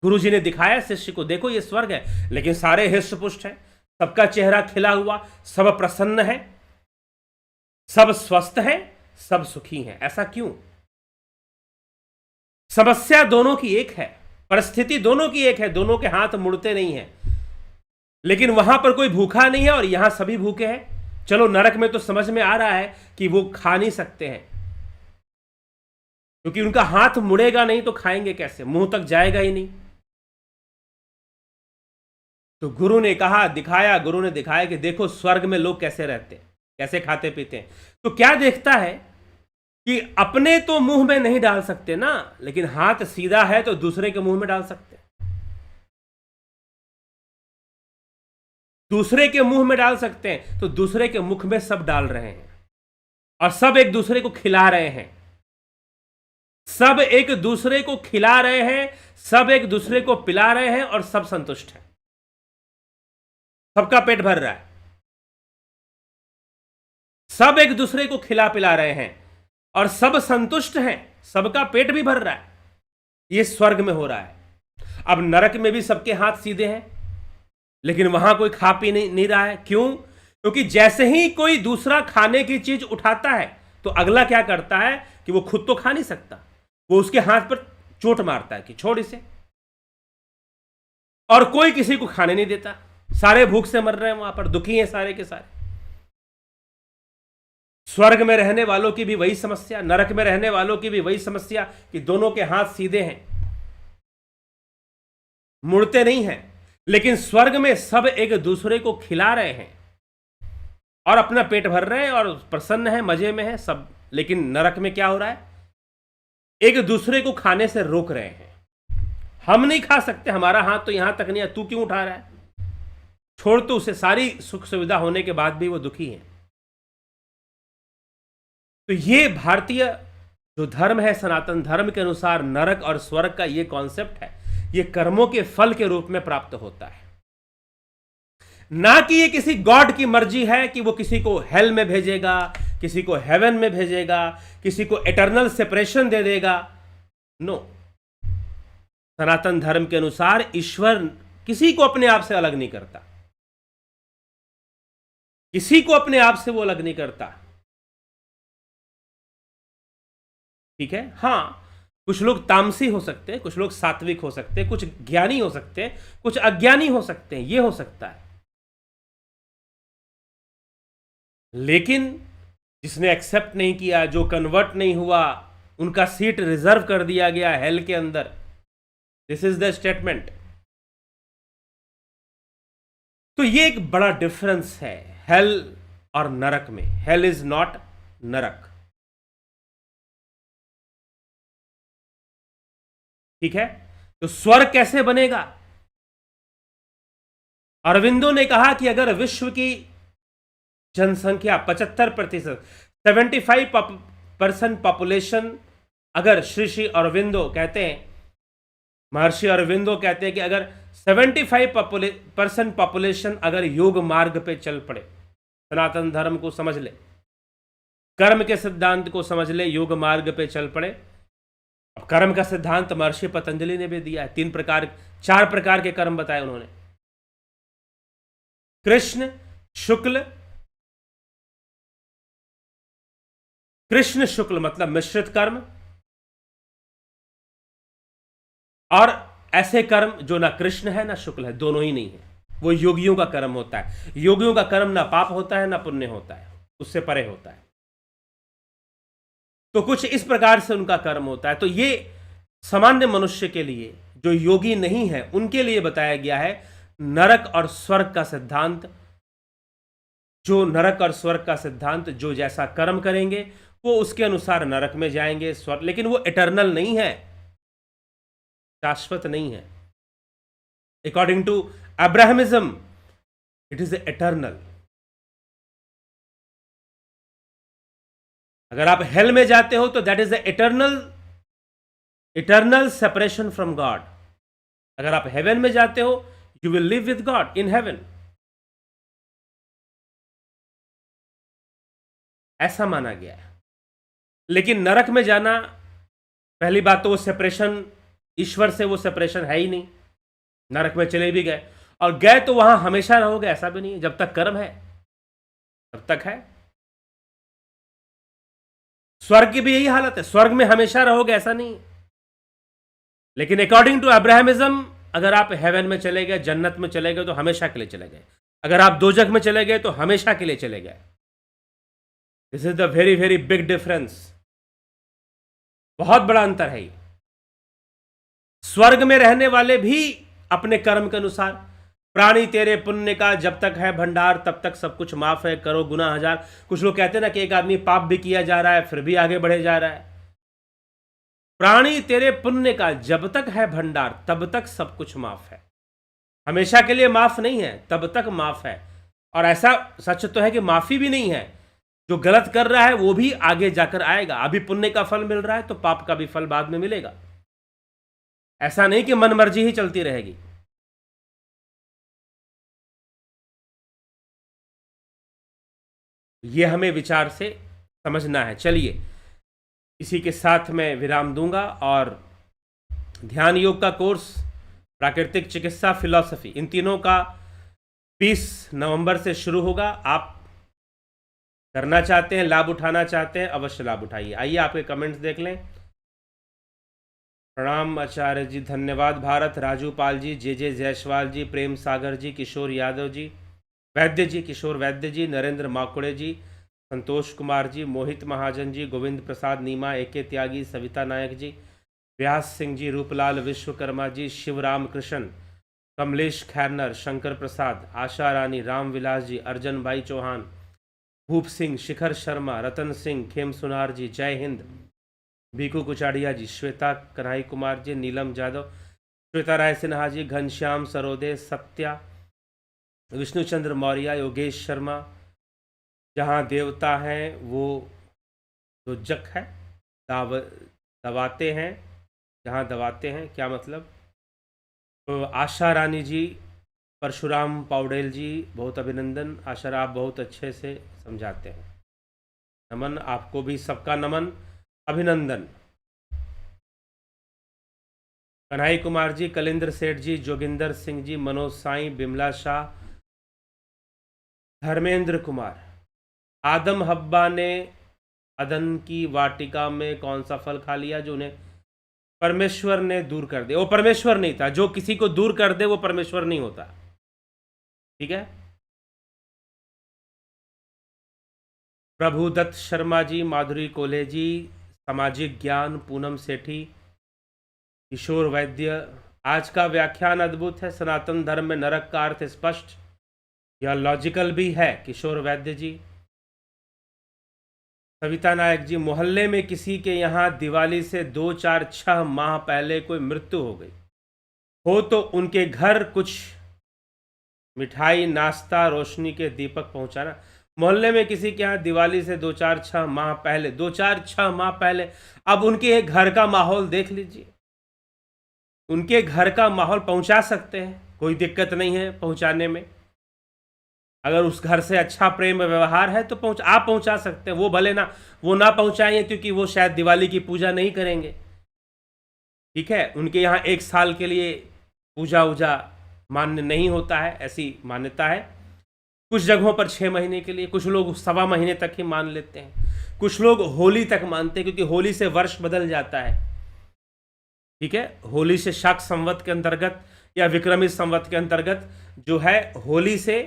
गुरुजी ने दिखाया शिष्य को, देखो ये स्वर्ग है, लेकिन सारे हृष्ट पुष्ट हैं, सबका चेहरा खिला हुआ, सब प्रसन्न है, सब स्वस्थ हैं, सब सुखी हैं। ऐसा क्यों? समस्या दोनों की एक है, परिस्थिति दोनों की एक है, दोनों के हाथ मुड़ते नहीं हैं। लेकिन वहां पर कोई भूखा नहीं है और यहां सभी भूखे हैं। चलो नरक में तो समझ में आ रहा है कि वो खा नहीं सकते हैं, क्योंकि उनका हाथ मुड़ेगा नहीं तो खाएंगे कैसे, मुंह तक जाएगा ही नहीं। तो गुरु ने कहा, दिखाया, गुरु ने दिखाया कि देखो स्वर्ग में लोग कैसे रहते हैं, कैसे खाते पीते हैं। तो क्या देखता है कि अपने तो मुंह में नहीं डाल सकते ना, लेकिन हाथ सीधा है तो दूसरे के मुंह में डाल सकते हैं, दूसरे के मुंह में डाल सकते हैं। तो दूसरे के मुख में सब डाल रहे हैं और सब एक दूसरे को खिला रहे हैं, सब एक दूसरे को खिला रहे हैं, सब एक दूसरे को पिला रहे हैं और सब संतुष्ट हैं, सबका पेट भर रहा है, सब एक दूसरे को खिला पिला रहे हैं और सब संतुष्ट हैं, सबका पेट भी भर रहा है। यह स्वर्ग में हो रहा है। अब नरक में भी सबके हाथ सीधे हैं, लेकिन वहां कोई खा पी नहीं रहा है। क्यों? क्योंकि जैसे ही कोई दूसरा खाने की चीज उठाता है तो अगला क्या करता है कि वो खुद तो खा नहीं सकता, वो उसके हाथ पर चोट मारता है कि छोड़ इसे, और कोई किसी को खाने नहीं देता, सारे भूख से मर रहे हैं वहां पर, दुखी हैं सारे के सारे। स्वर्ग में रहने वालों की भी वही समस्या, नरक में रहने वालों की भी वही समस्या कि दोनों के हाथ सीधे हैं, मुड़ते नहीं हैं। लेकिन स्वर्ग में सब एक दूसरे को खिला रहे हैं और अपना पेट भर रहे हैं और प्रसन्न है, मजे में है सब। लेकिन नरक में क्या हो रहा है, एक दूसरे को खाने से रोक रहे हैं। हम नहीं खा सकते, हमारा हाथ तो यहां तक नहीं है, तू क्यों उठा रहा है, छोड़। तो उसे सारी सुख सुविधा होने के बाद भी वो दुखी है। तो ये भारतीय जो धर्म है, सनातन धर्म के अनुसार नरक और स्वर्ग का ये कॉन्सेप्ट है, ये कर्मों के फल के रूप में प्राप्त होता है, ना कि ये किसी गॉड की मर्जी है कि वो किसी को हेल में भेजेगा, किसी को हेवन में भेजेगा, किसी को एटर्नल सेपरेशन दे देगा। नो, सनातन धर्म के अनुसार ईश्वर किसी को अपने आप से अलग नहीं करता, किसी को अपने आप से वो अलग नहीं करता। ठीक है, हां, कुछ लोग तामसी हो सकते हैं, कुछ लोग सात्विक हो सकते हैं, कुछ ज्ञानी हो सकते हैं, कुछ अज्ञानी हो सकते हैं, ये हो सकता है। लेकिन जिसने एक्सेप्ट नहीं किया, जो कन्वर्ट नहीं हुआ, उनका सीट रिजर्व कर दिया गया हेल के अंदर। This is the statement. तो ये एक बड़ा डिफरेंस है हेल और नरक में। हेल इज नॉट नरक। ठीक है, तो स्वर्ग कैसे बनेगा? अरविंदो ने कहा कि अगर विश्व की जनसंख्या 75%, 75% पॉपुलेशन, अगर श्री अरविंदो कहते हैं, महर्षि अरविंदो कहते हैं कि अगर 75% पॉपुलेशन अगर योग मार्ग पे चल पड़े, सनातन धर्म को समझ ले, कर्म के सिद्धांत को समझ ले, योग मार्ग पे चल पड़े। अब कर्म का सिद्धांत महर्षि पतंजलि ने भी दिया है, 4 प्रकार के कर्म बताए उन्होंने। कृष्ण शुक्ल मतलब मिश्रित कर्म, और ऐसे कर्म जो ना कृष्ण है ना शुक्ल है, दोनों ही नहीं है, वो योगियों का कर्म होता है। योगियों का कर्म ना पाप होता है ना पुण्य होता है, उससे परे होता है। तो कुछ इस प्रकार से उनका कर्म होता है। तो ये सामान्य मनुष्य के लिए, जो योगी नहीं है, उनके लिए बताया गया है नरक और स्वर्ग का सिद्धांत। जो नरक और स्वर्ग का सिद्धांत, जो जैसा कर्म करेंगे वो उसके अनुसार नरक में जाएंगे, स्वर्ग, लेकिन वो इटर्नल नहीं है, शाश्वत नहीं है। According to Abrahamism it is eternal. अगर आप हेल में जाते हो तो that is the eternal separation from God. अगर आप हेवन में जाते हो, you will live with God in heaven. ऐसा माना गया है। लेकिन नरक में जाना, पहली बात तो वो सेपरेशन, ईश्वर से वो सेपरेशन है ही नहीं। नरक में चले भी गए और गए तो वहां हमेशा रहोगे, ऐसा भी नहीं है। जब तक कर्म है तब तक है। स्वर्ग की भी यही हालत है, स्वर्ग में हमेशा रहोगे ऐसा नहीं। लेकिन अकॉर्डिंग टू अब्राहमिज्म, अगर आप हेवन में चले गए, जन्नत में चले गए, तो हमेशा के लिए चले गए। अगर आप दोजख में चले गए तो हमेशा के लिए चले गए। This is the very very big difference. बहुत बड़ा अंतर है ये। स्वर्ग में रहने वाले भी अपने कर्म के अनुसार, प्राणी तेरे पुण्य का जब तक है भंडार तब तक सब कुछ माफ है, करो गुना हजार। कुछ लोग कहते हैं ना कि एक आदमी पाप भी किया जा रहा है फिर भी आगे बढ़े जा रहा है। प्राणी तेरे पुण्य का जब तक है भंडार तब तक सब कुछ माफ है। हमेशा के लिए माफ नहीं है, तब तक माफ है। और ऐसा सच तो है कि माफी भी नहीं है। जो गलत कर रहा है वो भी आगे जाकर आएगा। अभी पुण्य का फल मिल रहा है तो पाप का भी फल बाद में मिलेगा। ऐसा नहीं कि मनमर्जी ही चलती रहेगी। यह हमें विचार से समझना है। चलिए, इसी के साथ मैं विराम दूंगा और ध्यान योग का कोर्स, प्राकृतिक चिकित्सा, फिलॉसफी, इन तीनों का 20 नवंबर से शुरू होगा। आप करना चाहते हैं, लाभ उठाना चाहते हैं, अवश्य लाभ उठाइए। आइए आपके कमेंट्स देख लें। प्रणाम आचार्य जी, धन्यवाद भारत। राजू पाल जी, जे जायसवाल जी, प्रेम सागर जी, किशोर यादव जी, वैद्य जी, किशोर वैद्य जी, नरेंद्र माकुड़े जी, संतोष कुमार जी, मोहित महाजन जी, गोविंद प्रसाद नीमा, एके त्यागी, सविता नायक जी, व्यास सिंह जी, रूपलाल विश्वकर्मा जी, शिवराम कृष्ण, कमलेश खैरनर, शंकर प्रसाद, आशा रानी, रामविलास जी, अर्जन भाई चौहान, भूप सिंह, शिखर शर्मा, रतन सिंह, खेम सुनार जी, जय हिंद, बीकू कुचाड़िया जी, श्वेता कन्हई कुमार जी, नीलम जादव, श्वेता राय सिन्हा जी, घनश्याम सरोदे, सत्या, विष्णुचंद्र मौर्य, योगेश शर्मा, जहाँ देवता हैं वो दुज्जक है, दबाते हैं, जहाँ दबाते हैं क्या मतलब। तो आशा रानी जी, परशुराम पौडेल जी, बहुत अभिनंदन। आशा आप बहुत अच्छे से समझाते हैं, नमन आपको भी, सबका नमन, अभिनंदन। कन्हई कुमार जी, कलिंद्र सेठ जी, जोगिंदर सिंह जी, मनोज साई, बिमला शाह, धर्मेंद्र कुमार, आदम हब्बा ने अदन की वाटिका में कौन सा फल खा लिया जो उन्हें परमेश्वर ने दूर कर दिया? वो परमेश्वर नहीं था, जो किसी को दूर कर दे वो परमेश्वर नहीं होता, ठीक है। प्रभुदत्त शर्मा जी, माधुरी कोले जी, सामाजिक ज्ञान, पूनम सेठी, किशोर वैद्य, आज का व्याख्यान अद्भुत है। सनातन धर्म में नरक का अर्थ स्पष्ट, यह लॉजिकल भी है, किशोर वैद्य जी। सविता नायक जी, मोहल्ले में किसी के यहाँ दिवाली से 2, 4, 6 माह पहले कोई मृत्यु हो गई हो तो उनके घर कुछ मिठाई, नाश्ता, रोशनी के दीपक पहुंचाना। मोहल्ले में किसी के यहाँ दिवाली से 2, 4, 6 माह पहले, 2, 4, 6 माह पहले, अब उनके घर का माहौल देख लीजिए, उनके घर का माहौल पहुंचा सकते हैं, कोई दिक्कत नहीं है पहुंचाने में। अगर उस घर से अच्छा प्रेम व्यवहार है तो आप पहुंचा सकते हैं। वो भले ना, वो ना पहुंचाएंगे क्योंकि वो शायद दिवाली की पूजा नहीं करेंगे, ठीक है। उनके यहाँ 1 साल के लिए पूजा वूजा मान्य नहीं होता है, ऐसी मान्यता है। कुछ जगहों पर 6 महीने के लिए, कुछ लोग 1.25 महीने तक ही मान लेते हैं, कुछ लोग होली तक मानते हैं क्योंकि होली से वर्ष बदल जाता है, ठीक है। होली से शाक संवत के अंतर्गत या विक्रमी संवत के अंतर्गत जो है, होली से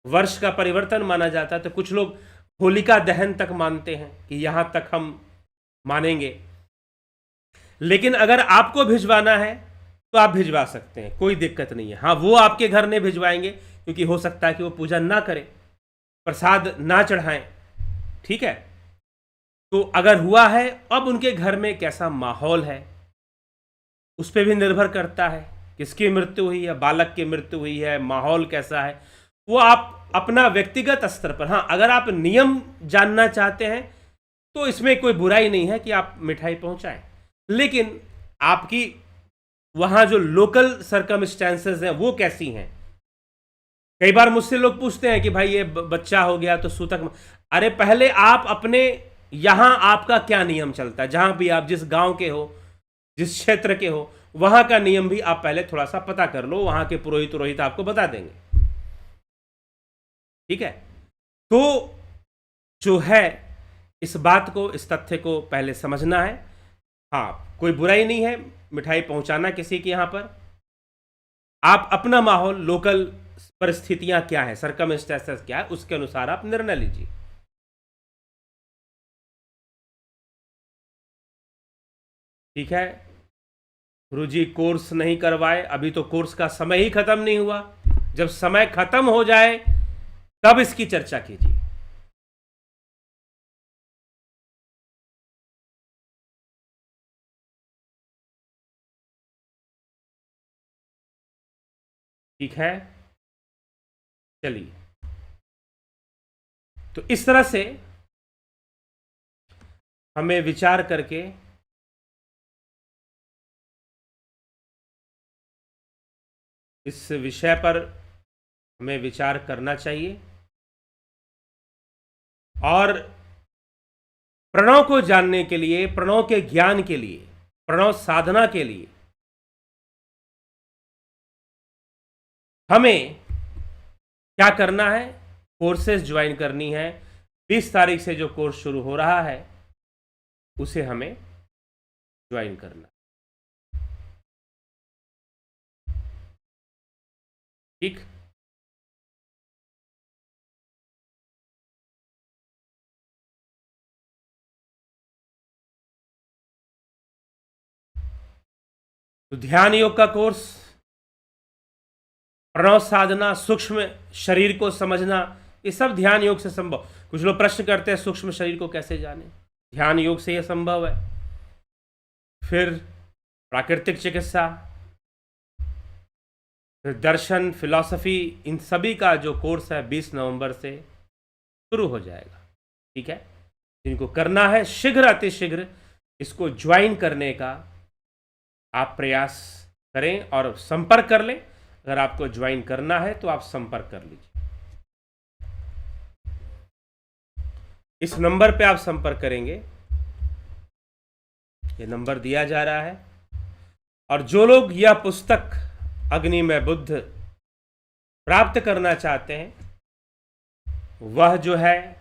वर्ष का परिवर्तन माना जाता है। तो कुछ लोग होलिका दहन तक मानते हैं कि यहां तक हम मानेंगे। लेकिन अगर आपको भिजवाना है तो आप भिजवा सकते हैं, कोई दिक्कत नहीं है। हाँ, वो आपके घर नहीं भिजवाएंगे क्योंकि हो सकता है कि वो पूजा ना करें, प्रसाद ना चढ़ाएं, ठीक है। तो अगर हुआ है, अब उनके घर में कैसा माहौल है उस पर भी निर्भर करता है। किसकी मृत्यु हुई है, बालक की मृत्यु हुई है, माहौल कैसा है, वो आप अपना व्यक्तिगत स्तर पर। हाँ, अगर आप नियम जानना चाहते हैं तो इसमें कोई बुराई नहीं है कि आप मिठाई पहुंचाएं, लेकिन आपकी वहां जो लोकल सर्कमस्टेंसेस हैं वो कैसी हैं। कई बार मुझसे लोग पूछते हैं कि भाई ये बच्चा हो गया तो सूतक, अरे पहले आप अपने यहां आपका क्या नियम चलता है, जहां भी आप जिस गांव के हो, जिस क्षेत्र के हो, वहां का नियम भी आप पहले थोड़ा सा पता कर लो, वहां के पुरोहित आपको बता देंगे, ठीक है। तो जो है, इस बात को, इस तथ्य को पहले समझना है। हाँ, कोई बुराई नहीं है मिठाई पहुंचाना किसी के यहां पर। आप अपना माहौल, लोकल परिस्थितियां क्या है, सर्कमस्टेंसेस क्या है, उसके अनुसार आप निर्णय लीजिए, ठीक है। गुरुजी कोर्स नहीं करवाए, अभी तो कोर्स का समय ही खत्म नहीं हुआ। जब समय खत्म हो जाए तब इसकी चर्चा कीजिए, ठीक है। चलिए, तो इस तरह से हमें विचार करके इस विषय पर हमें विचार करना चाहिए, और प्रणव को जानने के लिए, प्रणव के ज्ञान के लिए, प्रणव साधना के लिए हमें क्या करना है, कोर्सेज ज्वाइन करनी है। 20 तारीख से जो कोर्स शुरू हो रहा है उसे हमें ज्वाइन करना। ठीक। तो ध्यान योग का कोर्स, प्रणव साधना, सूक्ष्म शरीर को समझना, ये सब ध्यान योग से संभव। कुछ लोग प्रश्न करते हैं सूक्ष्म शरीर को कैसे जाने, ध्यान योग से यह संभव है। फिर प्राकृतिक चिकित्सा, फिर दर्शन, फिलॉसफी, इन सभी का जो कोर्स है 20 नवंबर से शुरू हो जाएगा। ठीक है, जिनको करना है शीघ्र अतिशीघ्र इसको ज्वाइन करने का आप प्रयास करें और संपर्क कर लें। अगर आपको ज्वाइन करना है तो आप संपर्क कर लीजिए, इस नंबर पे आप संपर्क करेंगे, ये नंबर दिया जा रहा है। और जो लोग यह पुस्तक अग्नि में बुद्ध प्राप्त करना चाहते हैं वह जो है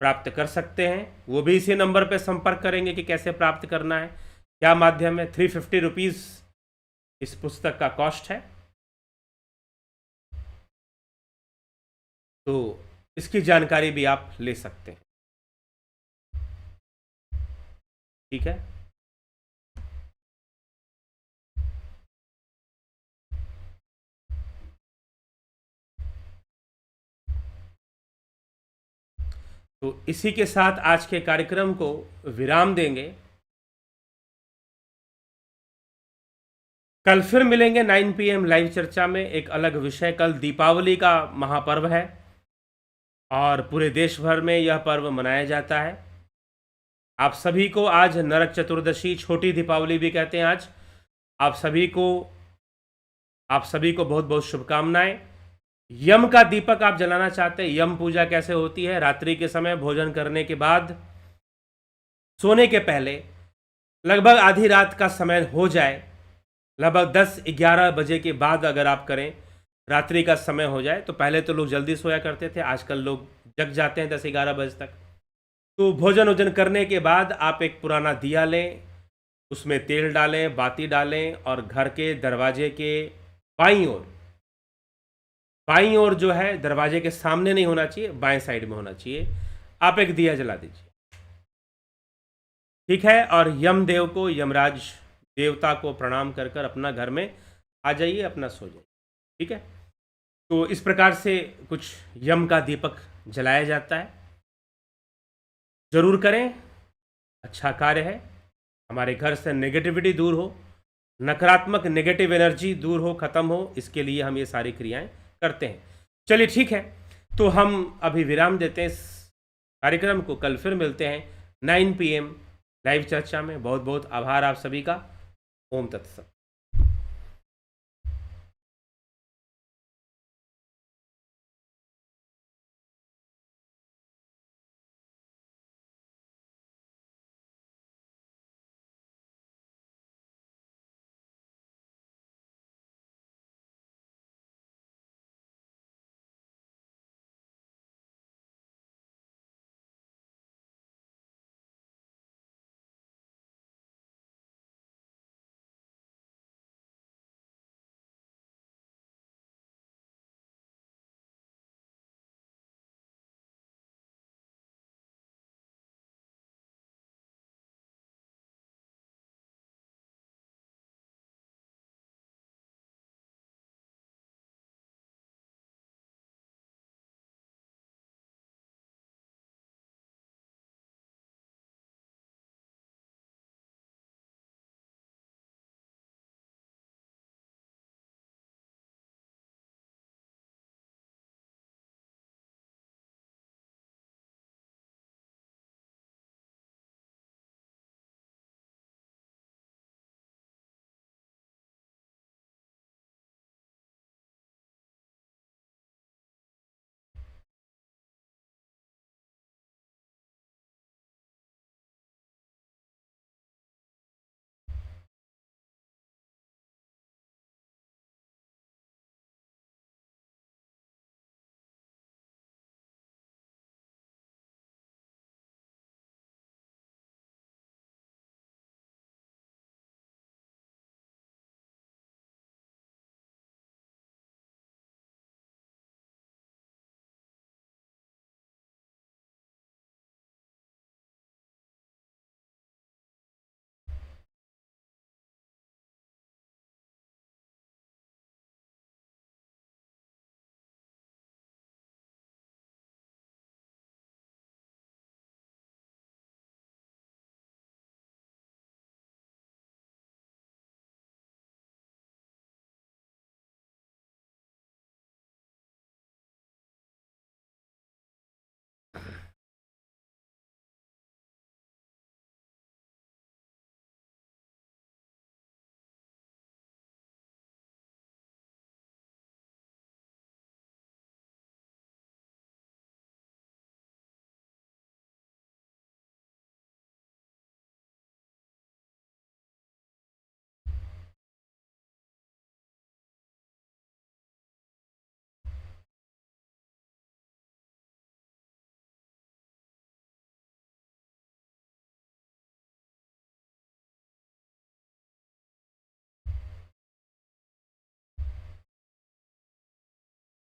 प्राप्त कर सकते हैं, वो भी इसी नंबर पे संपर्क करेंगे कि कैसे प्राप्त करना है, क्या माध्यम है। 350 रुपीज इस पुस्तक का कॉस्ट है। तो इसकी जानकारी भी आप ले सकते हैं। ठीक है, तो इसी के साथ आज के कार्यक्रम को विराम देंगे। कल फिर मिलेंगे 9 PM लाइव चर्चा में, एक अलग विषय। कल दीपावली का महापर्व है और पूरे देश भर में यह पर्व मनाया जाता है। आप सभी को आज नरक चतुर्दशी, छोटी दीपावली भी कहते हैं आज, आप सभी को बहुत बहुत शुभकामनाएं। यम का दीपक आप जलाना चाहते हैं, यम पूजा कैसे होती है? रात्रि के समय भोजन करने के बाद सोने के पहले लगभग आधी रात का समय हो जाए, लगभग 10-11 बजे के बाद अगर आप करें, रात्रि का समय हो जाए, तो पहले तो लोग जल्दी सोया करते थे, आजकल लोग जग जाते हैं 10-11 बजे तक। तो भोजन वोजन करने के बाद आप एक पुराना दिया लें, उसमें तेल डालें, बाती डालें और घर के दरवाजे के बाईं ओर जो है, दरवाजे के सामने नहीं होना चाहिए, बाएं साइड में होना चाहिए, आप एक दिया जला दीजिए। ठीक है, और यमदेव को, यमराज देवता को प्रणाम कर कर अपना घर में आ जाइए, अपना सो जाइए। ठीक है, तो इस प्रकार से कुछ यम का दीपक जलाया जाता है। जरूर करें, अच्छा कार्य है। हमारे घर से नेगेटिविटी दूर हो, नकारात्मक नेगेटिव एनर्जी दूर हो, खत्म हो, इसके लिए हम ये सारी क्रियाएं करते हैं। चलिए ठीक है, तो हम अभी विराम देते हैं इस कार्यक्रम को। कल फिर मिलते हैं 9 PM लाइव चर्चा में। बहुत बहुत आभार आप सभी का। ओम तत्सत।